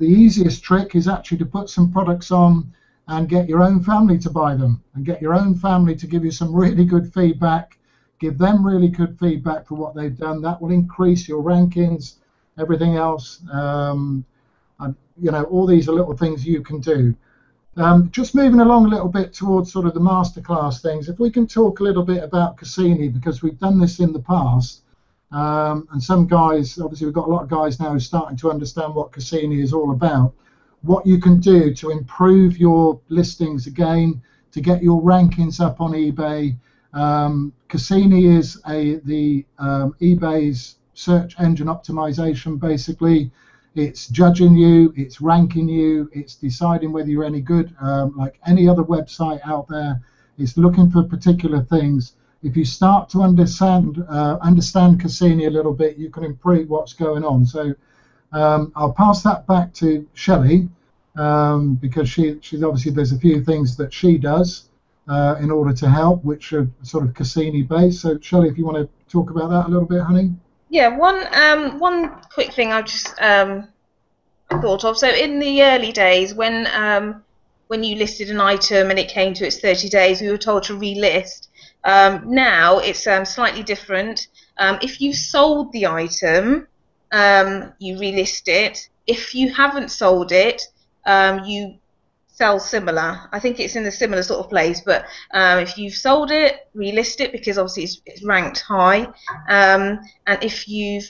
easiest trick is actually to put some products on and get your own family to buy them, and get your own family to give you some really good feedback, give them really good feedback for what they've done. That will increase your rankings, everything else. You know, all these are little things you can do. Just moving along a little bit towards sort of the masterclass things, if we can talk a little bit about Cassini, because we've done this in the past, and some guys, obviously we've got a lot of guys now who are starting to understand what Cassini is all about, what you can do to improve your listings again, to get your rankings up on eBay. Cassini is eBay's search engine optimization, basically. It's judging you, it's ranking you, it's deciding whether you're any good, like any other website out there. It's looking for particular things. If you start to understand Cassini a little bit, you can improve what's going on. So I'll pass that back to Shelley, because she's obviously, there's a few things that she does in order to help, which are sort of Cassini based. So Shelley, if you want to talk about that a little bit, honey. Yeah, one quick thing I just thought of. So in the early days, when you listed an item and it came to its 30 days, we were told to relist. Now it's slightly different. If you sold the item, you relist it. If you haven't sold it, you sell similar. I think it's in a similar sort of place, but if you've sold it, relist it, because obviously it's ranked high. And if you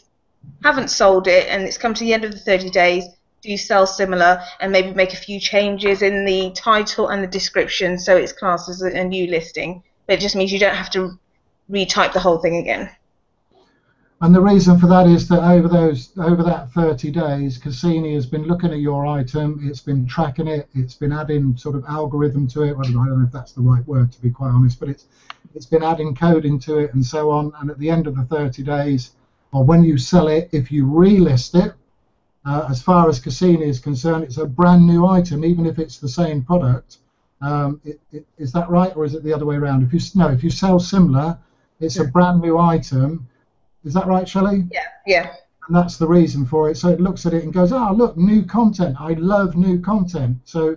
haven't sold it and it's come to the end of the 30 days, do sell similar, and maybe make a few changes in the title and the description so it's classed as a new listing. But it just means you don't have to retype the whole thing again. And the reason for that is that over that 30 days, Cassini has been looking at your item, it's been tracking it, it's been adding sort of algorithm to it. I don't know if that's the right word, to be quite honest, but it's been adding coding to it and so on. And at the end of the 30 days, or when you sell it, if you relist it, as far as Cassini is concerned, it's a brand new item, even if it's the same product. Is that right, or is it the other way around? If you sell similar, it's a brand new item. Is that right, Shelley? Yeah. And that's the reason for it. So it looks at it and goes, look, new content. I love new content. So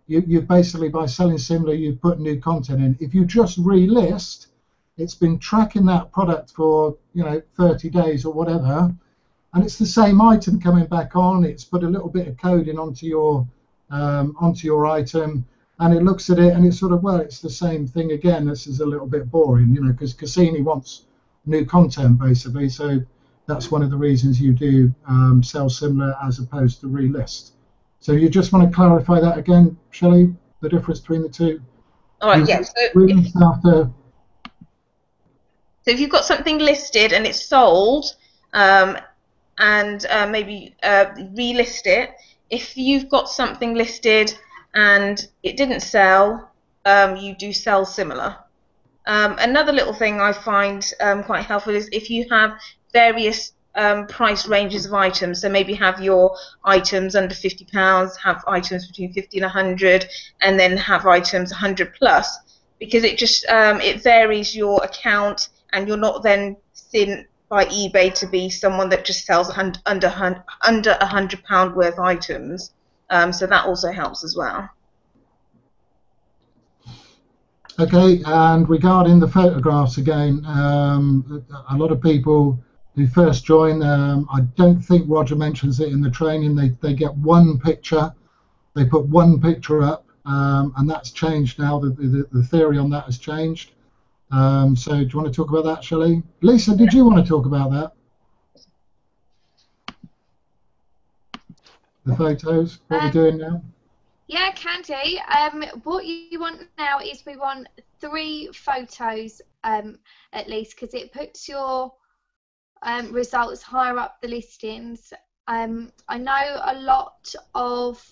you basically, by selling similar, you put new content in. If you just relist, it's been tracking that product for 30 days or whatever, and it's the same item coming back on. It's put a little bit of coding onto your onto your item, and it looks at it and it's sort of, well, it's the same thing again. This is a little bit boring, you know, because Cassini wants new content basically. So that's one of the reasons you do sell similar as opposed to relist. So you just want to clarify that again, Shelley, the difference between the two? All right, yeah. So if you've got something listed and it's sold, and maybe relist it. If you've got something listed and it didn't sell, you do sell similar. Another little thing I find quite helpful is if you have various price ranges of items. So maybe have your items under £50, have items between 50 and 100, and then have items 100 plus, because it just it varies your account, and you're not then seen by eBay to be someone that just sells under £100 worth items. So that also helps as well. Okay, and regarding the photographs again, a lot of people who first join, I don't think Roger mentions it in the training, they get one picture, they put one picture up, and that's changed now, the theory on that has changed. So do you want to talk about that, Shelley? Lisa, did you want to talk about that? The photos, what we're doing now? Yeah, can do. What you want now is we want 3 photos at least, because it puts your results higher up the listings. I know a lot of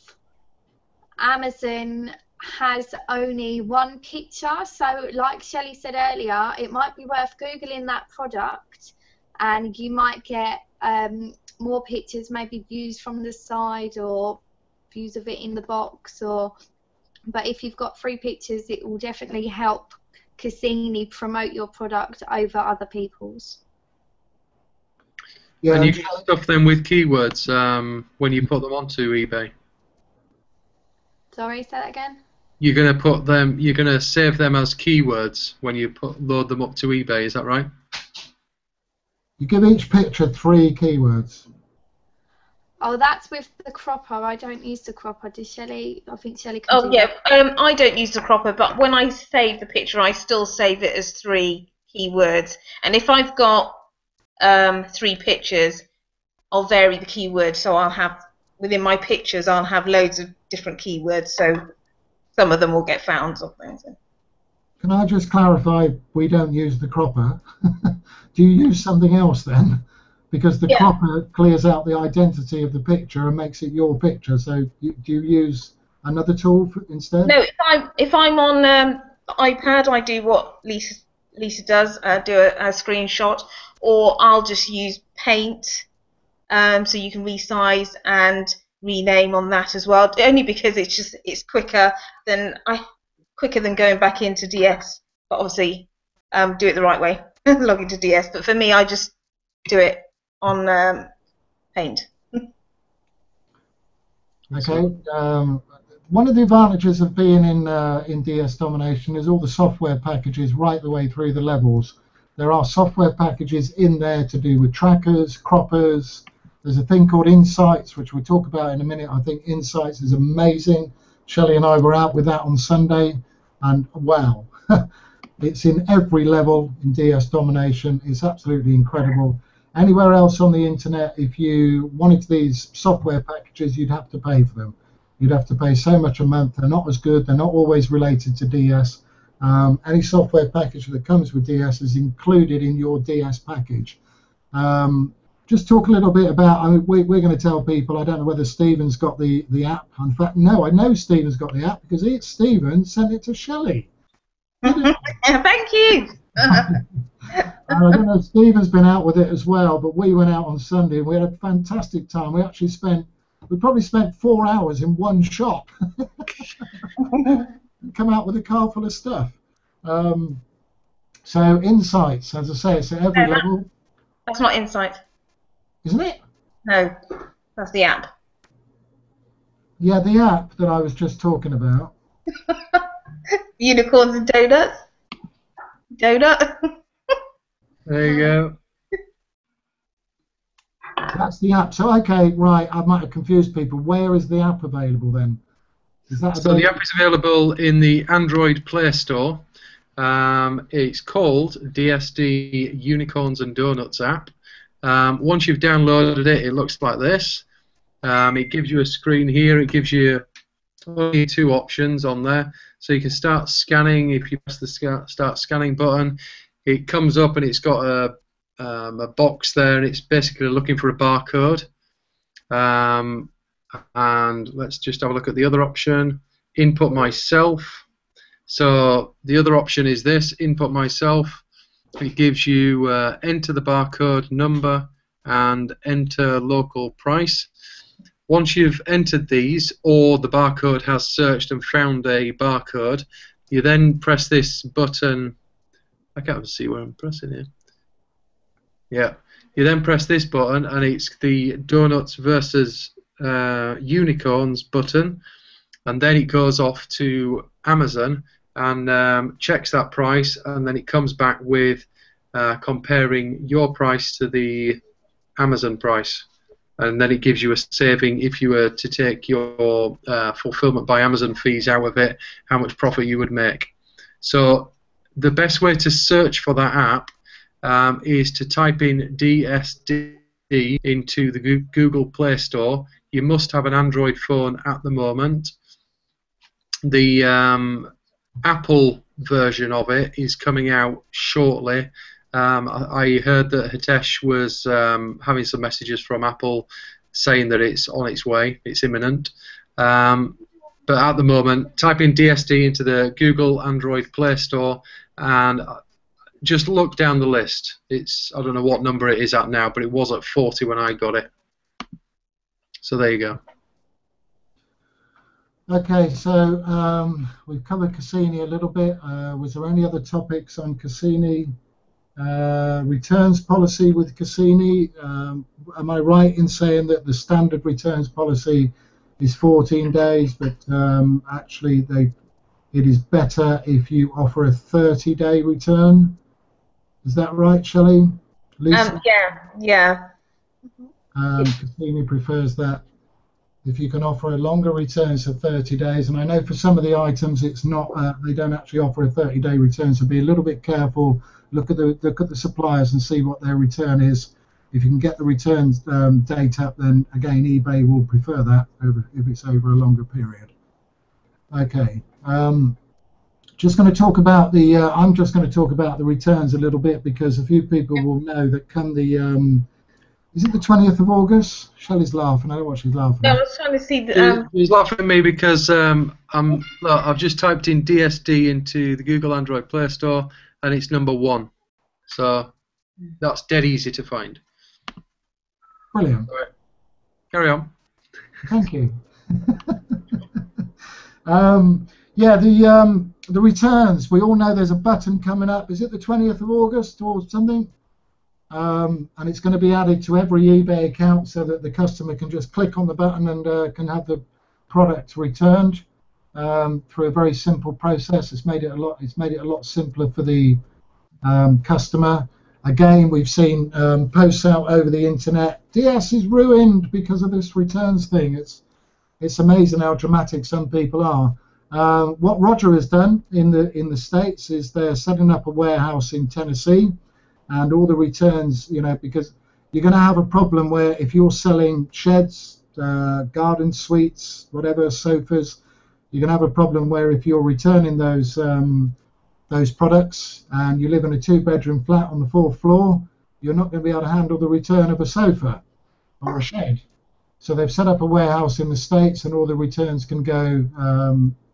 Amazon has only 1 picture, so like Shelley said earlier, it might be worth Googling that product and you might get more pictures, maybe views from the side or views of it in the box, but if you've got 3 pictures, it will definitely help Cassini promote your product over other people's. Yeah, and you can stuff them with keywords when you put them onto eBay. Sorry, say that again? You're gonna save them as keywords when you load them up to eBay, is that right? You give each picture 3 keywords. Oh, that's with the cropper. I don't use the cropper. Does Shelley? I think Shelley can do yeah, that. I don't use the cropper, but when I save the picture, I still save it as 3 keywords. And if I've got 3 pictures, I'll vary the keywords. So I'll have, within my pictures, I'll have loads of different keywords. So some of them will get found or things. Can I just clarify, we don't use the cropper. Do you use something else then? Because the cropper clears out the identity of the picture and makes it your picture. So do you use another tool instead? No, if I'm on iPad, I do what Lisa does, do a screenshot, or I'll just use Paint, so you can resize and rename on that as well. Only because it's quicker than going back into DS. But obviously, do it the right way, log into DS. But for me, I just do it on Paint. Okay. One of the advantages of being in DS Domination is all the software packages right the way through the levels. There are software packages in there to do with trackers, croppers. There's a thing called Insights, which we'll talk about in a minute. I think Insights is amazing. Shelley and I were out with that on Sunday, and wow, it's in every level in DS Domination. It's absolutely incredible. Anywhere else on the internet, if you wanted these software packages, you'd have to pay for them. You'd have to pay so much a month. They're not as good. They're not always related to DS. Any software package that comes with DS is included in your DS package. Just talk a little bit about, I mean, we're going to tell people, I don't know whether Stephen's got the app. In fact, no, I know Stephen's got the app because Stephen sent it to Shelley. Thank you. I don't know if Stephen's been out with it as well, but we went out on Sunday and we had a fantastic time. We probably spent 4 hours in one shop. Come out with a car full of stuff. So Insights, as I say, it's at every level. That's not Insight. Isn't it? No, that's the app. Yeah, the app that I was just talking about. Unicorns and donuts. Donut. There you go. That's the app. So, okay, right, I might have confused people. Where is the app available then? Is that So the app is available in the Android Play Store. It's called DSD Unicorns and Donuts app. Once you've downloaded it, it looks like this. It gives you a screen here. It gives you only 2 options on there. So you can start scanning. If you press the start scanning button, it comes up and it's got a box there, and it's basically looking for a barcode. And let's just have a look at the other option, input myself. So the other option is this, input myself. It gives you enter the barcode number and enter local price. Once you've entered these, or the barcode has searched and found a barcode, you then press this button. I can't even see where I'm pressing here. Yeah. You then press this button, and it's the Donuts versus Unicorns button, and then it goes off to Amazon and checks that price, and then it comes back with comparing your price to the Amazon price. And then it gives you a saving if you were to take your fulfillment by Amazon fees out of it, how much profit you would make. So the best way to search for that app is to type in DSD into the Google Play Store. You must have an Android phone at the moment. The Apple version of it is coming out shortly. I heard that Hitesh was having some messages from Apple saying that it's on its way, it's imminent. But at the moment, type in DSD into the Google Android Play Store and just look down the list. I don't know what number it is at now, but it was at 40 when I got it. So there you go. Okay, so we've covered Cassini a little bit. Was there any other topics on Cassini? Returns policy with Cassini. Am I right in saying that the standard returns policy is 14 days, but actually it is better if you offer a 30-day return? Is that right, Shelley? Lisa? Yeah. Cassini prefers that if you can offer a longer return, so 30 days. And I know for some of the items, it's not. They don't actually offer a 30-day return, so be a little bit careful. Look at the suppliers and see what their return is. If you can get the return date up, then again eBay will prefer that if it's over a longer period. Okay. Just going to talk about the. I'm just going to talk about the returns a little bit because a few people will know that come the. Is it the 20th of August? Shelley's laughing. I don't know what she's laughing No, at. I was trying to see the. He's laughing at me because I've just typed in DSD into the Google Android Play Store and it's number 1. So that's dead easy to find. Brilliant. All right. Carry on. Thank you. Yeah, the returns. We all know there's a button coming up. Is it the 20th of August or something? And it's going to be added to every eBay account so that the customer can just click on the button and can have the product returned through a very simple process. It's made it a lot simpler for the customer. Again, we've seen posts out over the internet. DS is ruined because of this returns thing. It's amazing how dramatic some people are. What Roger has done in the States is they're setting up a warehouse in Tennessee. And all the returns, because you're going to have a problem where if you're selling sheds, garden suites, whatever, sofas, you're going to have a problem where if you're returning those products and you live in a 2-bedroom flat on the 4th floor, you're not going to be able to handle the return of a sofa or a shed. So they've set up a warehouse in the States and all the returns can go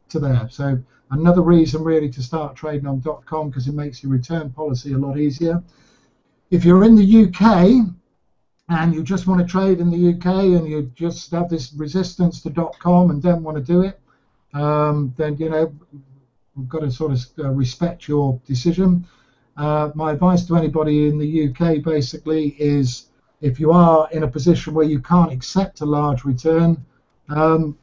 to there. So another reason really to start trading on .com because it makes your return policy a lot easier. If you're in the UK and you just want to trade in the UK and you just have this resistance to .com and don't want to do it, then we've got to sort of respect your decision. My advice to anybody in the UK basically is if you are in a position where you can't accept a large return, 2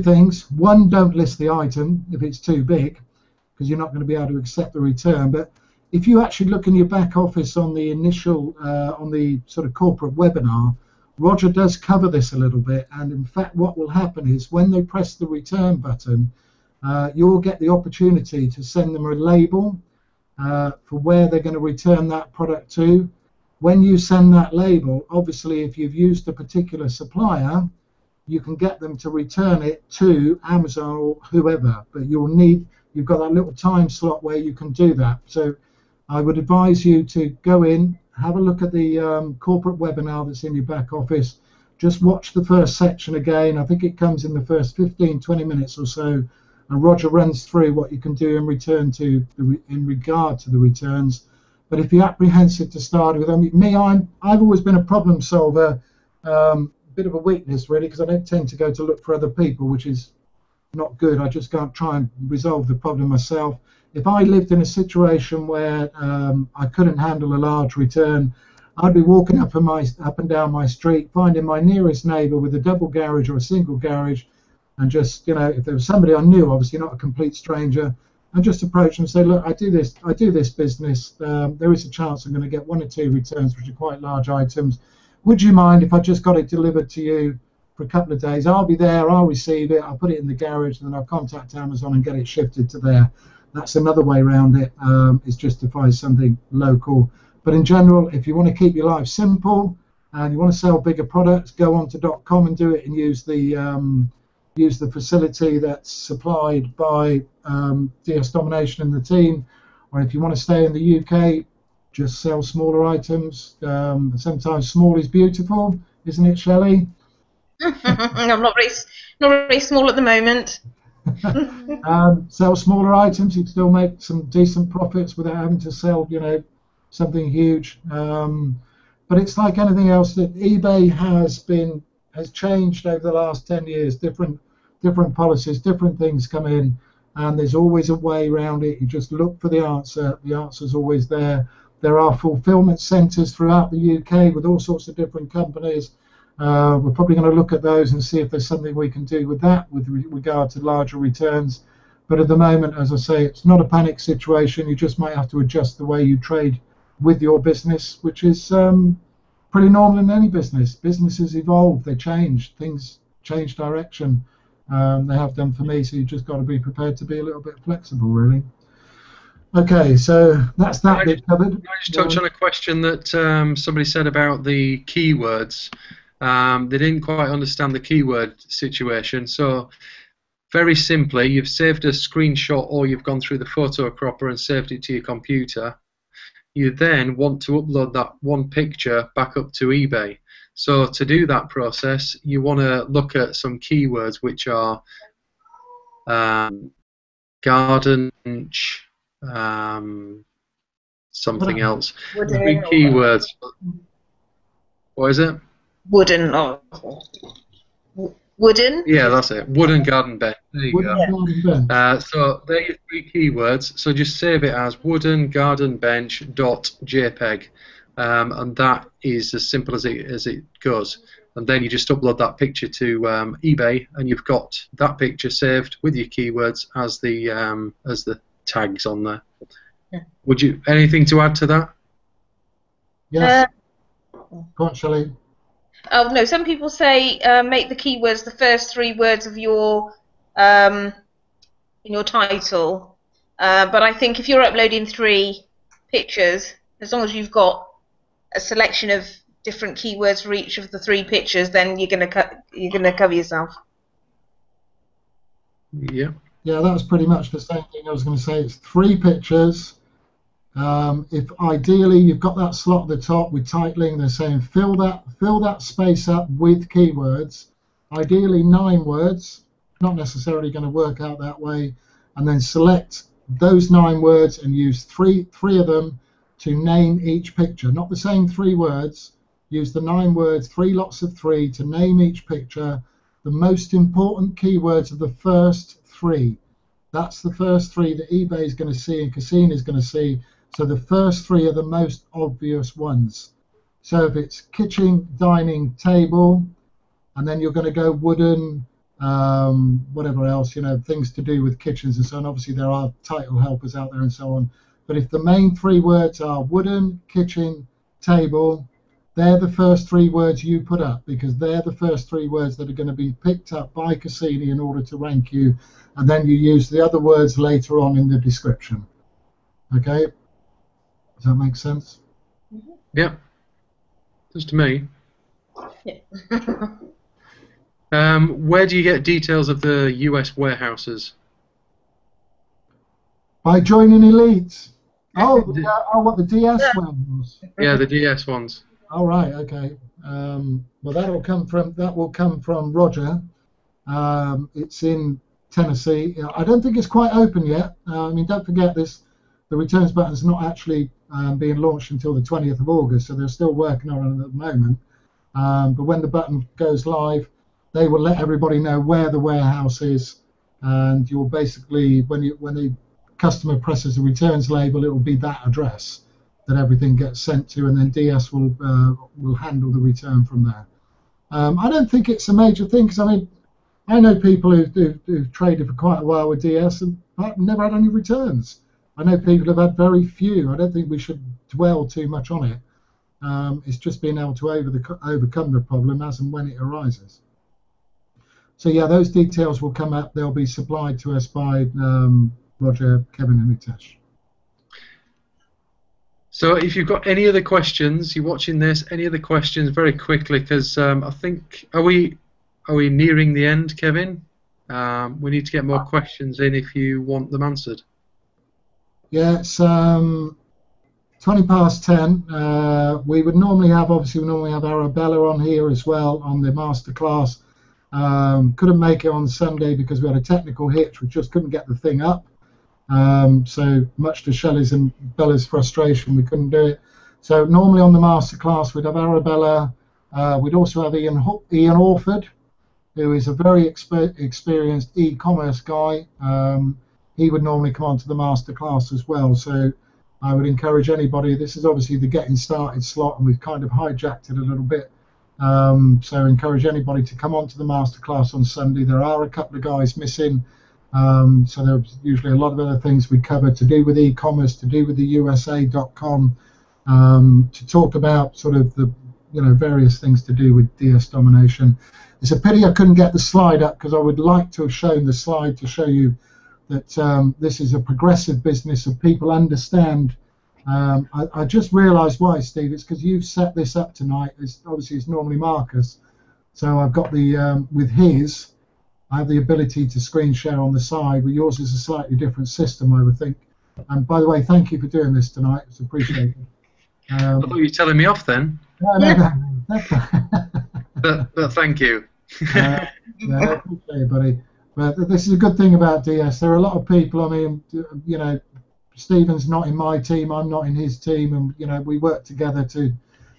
things. 1, don't list the item if it's too big because you're not going to be able to accept the return. But if you actually look in your back office on the initial, on the sort of corporate webinar, Roger does cover this a little bit, and in fact what will happen is when they press the return button, you'll get the opportunity to send them a label for where they're going to return that product to. When you send that label, obviously if you've used a particular supplier, you can get them to return it to Amazon or whoever, but you've got that little time slot where you can do that. So I would advise you to go in, have a look at the corporate webinar that's in your back office, just watch the first section again. I think it comes in the first 15-20 minutes or so, and Roger runs through what you can do in regard to the returns. But if you're apprehensive to start with, I mean, I've always been a problem solver, bit of a weakness really, because I don't tend to go to look for other people, which is not good. I just can't try and resolve the problem myself. If I lived in a situation where I couldn't handle a large return, I'd be walking up and down my street, finding my nearest neighbour with a double garage or a single garage, and just, you know, if there was somebody I knew, obviously not a complete stranger, and just approach them and say, look, I do this business. There is a chance I'm going to get 1 or 2 returns, which are quite large items. Would you mind if I just got it delivered to you for a couple of days? I'll be there, I'll receive it, I'll put it in the garage, and then I'll contact Amazon and get it shifted to there. That's another way around it, is just to find something local. But in general, if you want to keep your life simple and you want to sell bigger products, go on to .com and do it, and use the facility that's supplied by DS Domination and the team. Or if you want to stay in the UK, just sell smaller items. Sometimes small is beautiful, isn't it, Shelley? I'm not very small at the moment. Sell smaller items, you can still make some decent profits without having to sell, you know, something huge. But it's like anything else that eBay has changed over the last 10 years. Different policies, different things come in, and there's always a way around it. You just look for the answer. The answer's always there. There are fulfillment centres throughout the UK with all sorts of different companies. We're probably going to look at those and see if there's something we can do with that with regard to larger returns. But at the moment, as I say, it's not a panic situation. You just might have to adjust the way you trade with your business, which is pretty normal in any business. Businesses evolve, they change, things change direction. They have done for me, so you've just got to be prepared to be a little bit flexible, really. Okay, so that's that bit covered. Can I just touch on a question that somebody said about the keywords? They didn't quite understand the keyword situation. So very simply, you've saved a screenshot or you've gone through the photo cropper and saved it to your computer. You then want to upload that one picture back up to eBay. So to do that process, you want to look at some keywords which are garden, something else. Wooden. Big keywords. What is it? Wooden. Oh. Wooden? Yeah, that's it. Wooden garden bench. There you Wooden go. garden bench. So there are your 3 keywords. So just save it as wooden garden bench.jpg, and that is as simple as it goes. And then you just upload that picture to eBay, and you've got that picture saved with your keywords as the tags on there. Yeah. Would you anything to add to that? Yes. Go on, Shelley. Oh no, some people say make the keywords the first 3 words of your in your title. But I think if you're uploading 3 pictures, as long as you've got a selection of different keywords for each of the 3 pictures, then you're gonna cover yourself. Yeah. Yeah, that was pretty much the same thing I was going to say. It's 3 pictures. If ideally you've got that slot at the top with titling, they're saying fill that space up with keywords. Ideally 9 words. Not necessarily going to work out that way. And then select those 9 words and use three of them to name each picture. Not the same 3 words. Use the 9 words, 3 lots of 3 to name each picture. The most important keywords are the first 3. That's the first 3 that eBay is going to see and Casino is going to see. So the first 3 are the most obvious ones. So if it's kitchen, dining, table, and then you're going to go wooden, whatever else, you know, things to do with kitchens and so on. Obviously there are title helpers out there and so on. But if the main 3 words are wooden, kitchen, table, they're the first 3 words you put up, because they're the first 3 words that are going to be picked up by Cassini in order to rank you, and then you use the other words later on in the description. Okay? Does that make sense? Yeah. Just to me. Yeah. Where do you get details of the US warehouses? By joining Elite. Oh, what, the DS ones? Yeah, the DS ones. Oh, right, okay. Well, that will come from Roger. It's in Tennessee. I don't think it's quite open yet. I mean, don't forget this. The returns button is not actually being launched until the 20th of August, so they're still working on it at the moment. But when the button goes live, they will let everybody know where the warehouse is, and you'll basically, when the customer presses the returns label, it will be that address that everything gets sent to, and then DS will handle the return from there. I don't think it's a major thing, because I mean, I know people who've traded for quite a while with DS and never had any returns. I know people have had very few. I don't think we should dwell too much on it. It's just being able to overcome the problem as and when it arises. So yeah, those details will come up. They'll be supplied to us by Roger, Kevin, and Nitesh. So if you've got any other questions, you're watching this, any other questions, very quickly, because I think, are we nearing the end, Kevin? We need to get more questions in if you want them answered. Yeah, it's 20 past 10. We would normally have, Arabella on here as well on the masterclass. Couldn't make it on Sunday because we had a technical hitch. We just couldn't get the thing up. So much to Shelley's and Bella's frustration, we couldn't do it. So normally on the masterclass we'd have Arabella. We'd also have Ian Orford, who is a very experienced e-commerce guy. He would normally come on to the masterclass as well. So I would encourage anybody. This is obviously the getting started slot, and we've kind of hijacked it a little bit. So encourage anybody to come on to the masterclass on Sunday. There are a couple of guys missing. So there's usually a lot of other things we cover to do with e-commerce, to do with the USA.com, to talk about sort of the various things to do with DS Domination. It's a pity I couldn't get the slide up, because I would like to have shown the slide to show you that this is a progressive business and people understand. I just realised why, Steve. It's because you've set this up tonight. Obviously it's normally Marcus, so I've got the with his. I have the ability to screen share on the side, but yours is a slightly different system, I would think. And by the way, thank you for doing this tonight. It's appreciated. I thought you were telling me off then. No. But thank you. Yeah, I appreciate it, buddy. But this is a good thing about DS. There are a lot of people, I mean, Stephen's not in my team, I'm not in his team, and, we work together to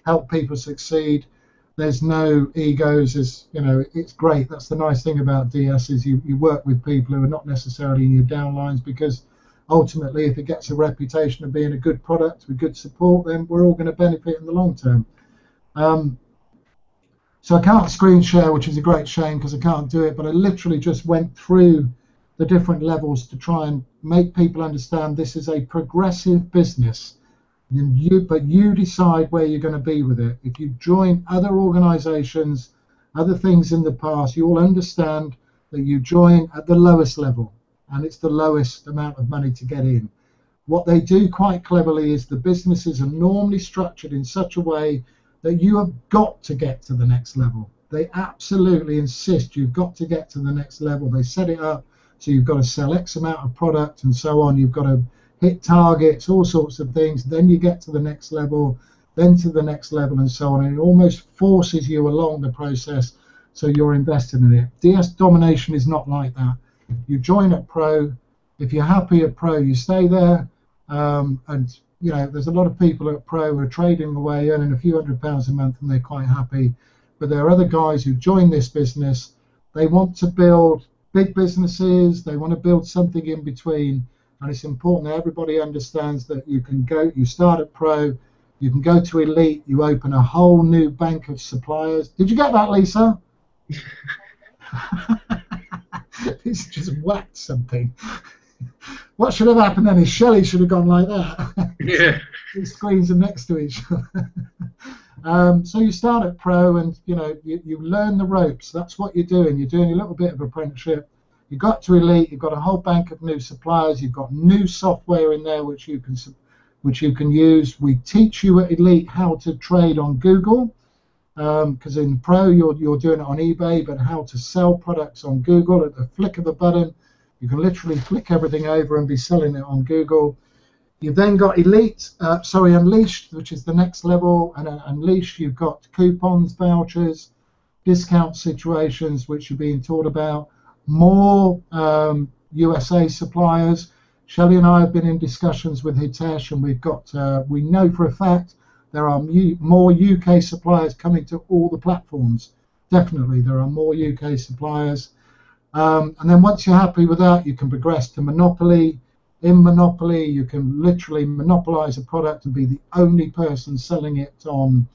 help people succeed. There's no egos. It's great. That's the nice thing about DS, is you work with people who are not necessarily in your downlines, because ultimately if it gets a reputation of being a good product with good support, then we're all going to benefit in the long term. So I can't screen share, which is a great shame because I can't do it, but I literally just went through the different levels to try and make people understand this is a progressive business. But you decide where you're going to be with it. If you join other organizations, other things in the past, you will understand that you join at the lowest level, and it's the lowest amount of money to get in. What they do quite cleverly is the businesses are normally structured in such a way that you have got to get to the next level. They absolutely insist you've got to get to the next level. They set it up so you've got to sell X amount of product and so on. You've got to hit targets, all sorts of things. Then you get to the next level, then to the next level, and so on. And it almost forces you along the process, so you're invested in it. DS Domination is not like that. You join at Pro. If you're happy at Pro, you stay there. And there's a lot of people at Pro who are trading away, earning a few £100s a month, and they're quite happy. But there are other guys who join this business. They want to build big businesses. They want to build something in between. And it's important that everybody understands that you start at Pro, you can go to Elite, you open a whole new bank of suppliers. Did you get that, Lisa? It's just whacked something. What should have happened then is Shelley should have gone like that. Yeah. The screens are next to each other. So you start at pro, and you learn the ropes. That's what you're doing. You're doing a little bit of apprenticeship. You got to elite. You've got a whole bank of new suppliers. You've got new software in there which you can use. We teach you at elite how to trade on Google, because in pro you're doing it on eBay, but how to sell products on Google at the flick of a button. You can literally flick everything over and be selling it on Google. You've then got Unleashed, which is the next level. And Unleashed, you've got coupons, vouchers, discount situations, which you're being taught about. More USA suppliers. Shelley and I have been in discussions with Hitesh, and we know for a fact there are more UK suppliers coming to all the platforms. Definitely, there are more UK suppliers. And then once you're happy with that, you can progress to Monopoly. In Monopoly, you can literally monopolize a product and be the only person selling it on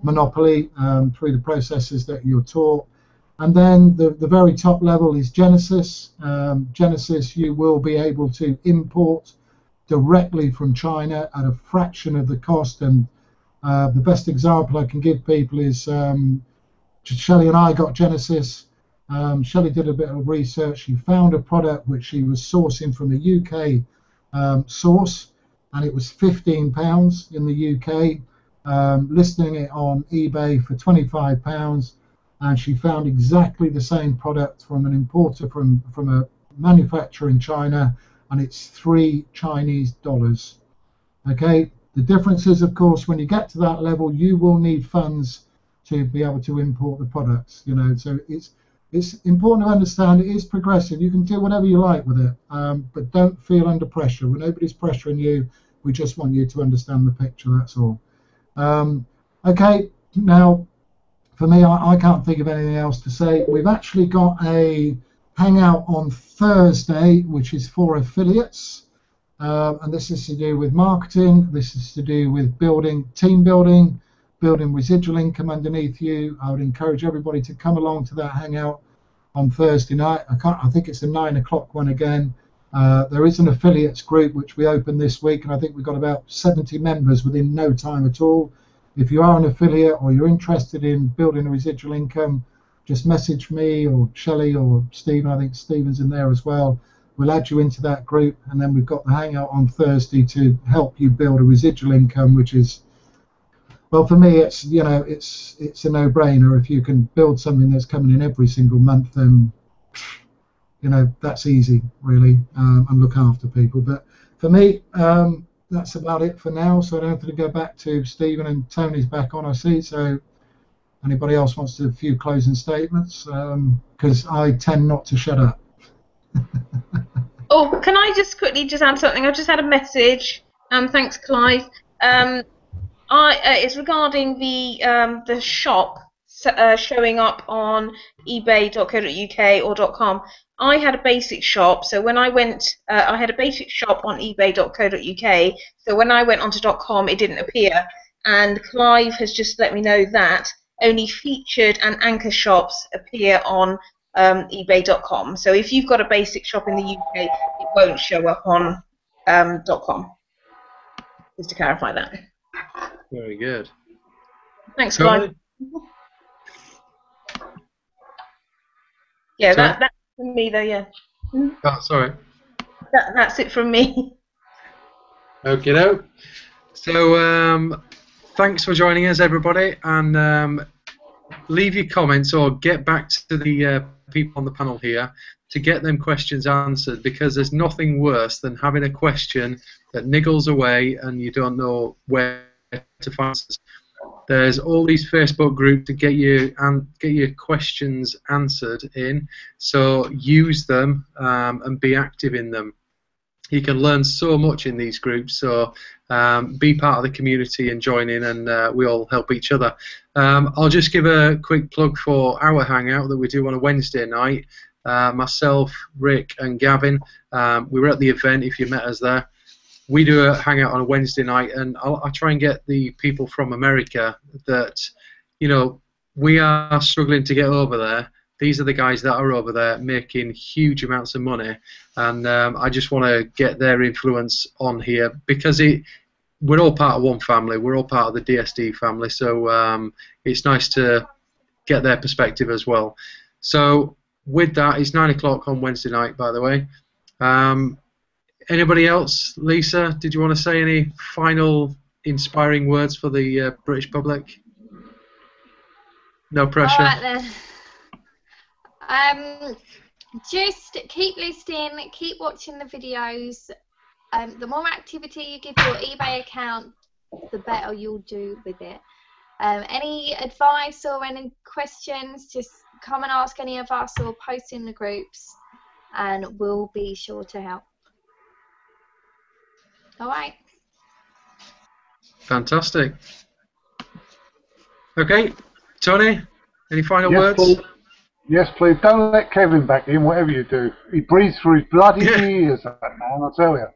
Monopoly through the processes that you're taught. And then the very top level is Genesis. Genesis, you will be able to import directly from China at a fraction of the cost. And the best example I can give people is Shelley and I got Genesis. Shelley did a bit of research. She found a product which she was sourcing from a UK source, and it was £15 in the UK, listing it on eBay for £25, and she found exactly the same product from an importer from a manufacturer in China, and it's $3 Chinese. Okay, the difference is, of course, when you get to that level, you will need funds to be able to import the products. So it's important to understand it is progressive. You can do whatever you like with it, but don't feel under pressure. When nobody's pressuring you, we just want you to understand the picture, that's all. Okay, now, for me, I can't think of anything else to say. We've actually got a hangout on Thursday, which is for affiliates, and this is to do with marketing. This is to do with team building, building residual income underneath you. I would encourage everybody to come along to that hangout on Thursday night. I think it's a 9 o'clock one again. There is an affiliates group which we opened this week, and I think we've got about 70 members within no time at all. If you are an affiliate or you're interested in building a residual income, just message me or Shelley or Stephen. I think Stephen's in there as well. We'll add you into that group, and then we've got the hangout on Thursday to help you build a residual income, which is, well, for me, it's it's a no-brainer. If you can build something that's coming in every single month, then that's easy, really, and look after people. But for me, that's about it for now. So I don't have to go back to Stephen, and Tony's back on, I see. So anybody else wants to do a few closing statements? Because I tend not to shut up. Oh, can I just quickly add something? I've just had a message. Thanks, Clive. It's regarding the shop showing up on ebay.co.uk or .com. I had a basic shop, so when I went, I had a basic shop on ebay.co.uk. So when I went onto .com, it didn't appear. And Clive has just let me know that only featured and anchor shops appear on ebay.com. So if you've got a basic shop in the UK, it won't show up on .com. Just to clarify that. Very good. Thanks, Clive. Yeah, that's from me, though, yeah. Oh, sorry. That's it from me. Okay, no. So, thanks for joining us, everybody, and leave your comments or get back to the people on the panel here to get them questions answered, because there's nothing worse than having a question that niggles away and you don't know where to find answers. There's all these Facebook groups to get your questions answered in, so use them and be active in them. You can learn so much in these groups, so be part of the community and join in, and we all help each other. I'll just give a quick plug for our hangout that we do on a Wednesday night. Myself, Rick and Gavin, we were at the event if you met us there. We do a hangout on a Wednesday night, and I try and get the people from America that, we are struggling to get over there. These are the guys that are over there making huge amounts of money, and I just want to get their influence on here, because we're all part of one family. We're all part of the DSD family, so it's nice to get their perspective as well. So with that, it's 9 o'clock on Wednesday night, by the way. Anybody else? Lisa, did you want to say any final inspiring words for the British public? No pressure. All right then. Just keep listening, keep watching the videos. The more activity you give your eBay account, the better you'll do with it. Any advice or any questions, just come and ask any of us or post in the groups, and we'll be sure to help. All right. Fantastic. Okay, Tony, any final Yes, words? please. Yes, please. Don't let Kevin back in, whatever you do. He breathes through his bloody ears, that man, I tell you.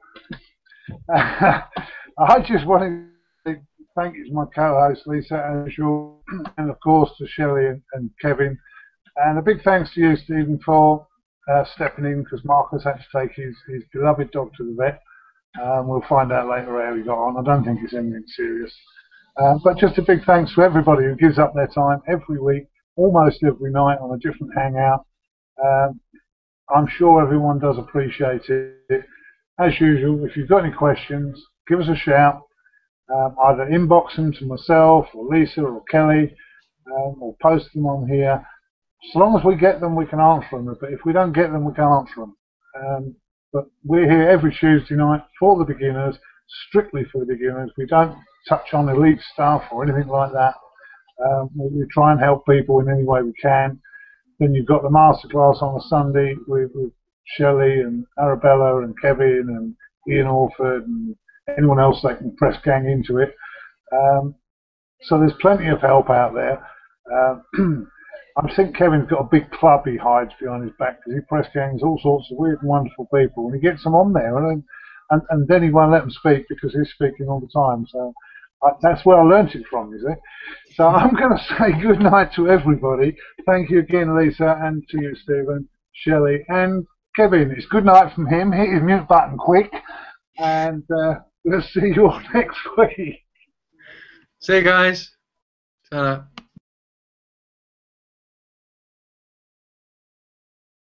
I just wanted to thank you to my co-host, Lisa, and of course to Shelley and Kevin. And a big thanks to you, Stephen, for stepping in, because Marcus had to take his beloved dog to the vet. We'll find out later how he got on. I don't think it's anything serious. But just a big thanks to everybody who gives up their time every week, almost every night, on a different hangout. I'm sure everyone does appreciate it. As usual, if you've got any questions, give us a shout. Either inbox them to myself or Lisa or Kelly, or post them on here. So long as we get them, we can answer them. But if we don't get them, we can't answer them. But we're here every Tuesday night for the beginners, strictly for the beginners. We don't touch on elite stuff or anything like that. We try and help people in any way we can. Then you've got the masterclass on a Sunday with Shelley and Arabella and Kevin and Ian Orford and anyone else that can press gang into it. So there's plenty of help out there. I think Kevin's got a big club he hides behind his back, because he press gangs all sorts of weird and wonderful people, and he gets them on there, and then he won't let them speak because he's speaking all the time. So that's where I learnt it from, you see. So I'm going to say good night to everybody. Thank you again, Lisa, and to you, Stephen, Shelley, and Kevin. It's good night from him. Hit his mute button quick, and we'll see you all next week. See you guys. Ta-ra.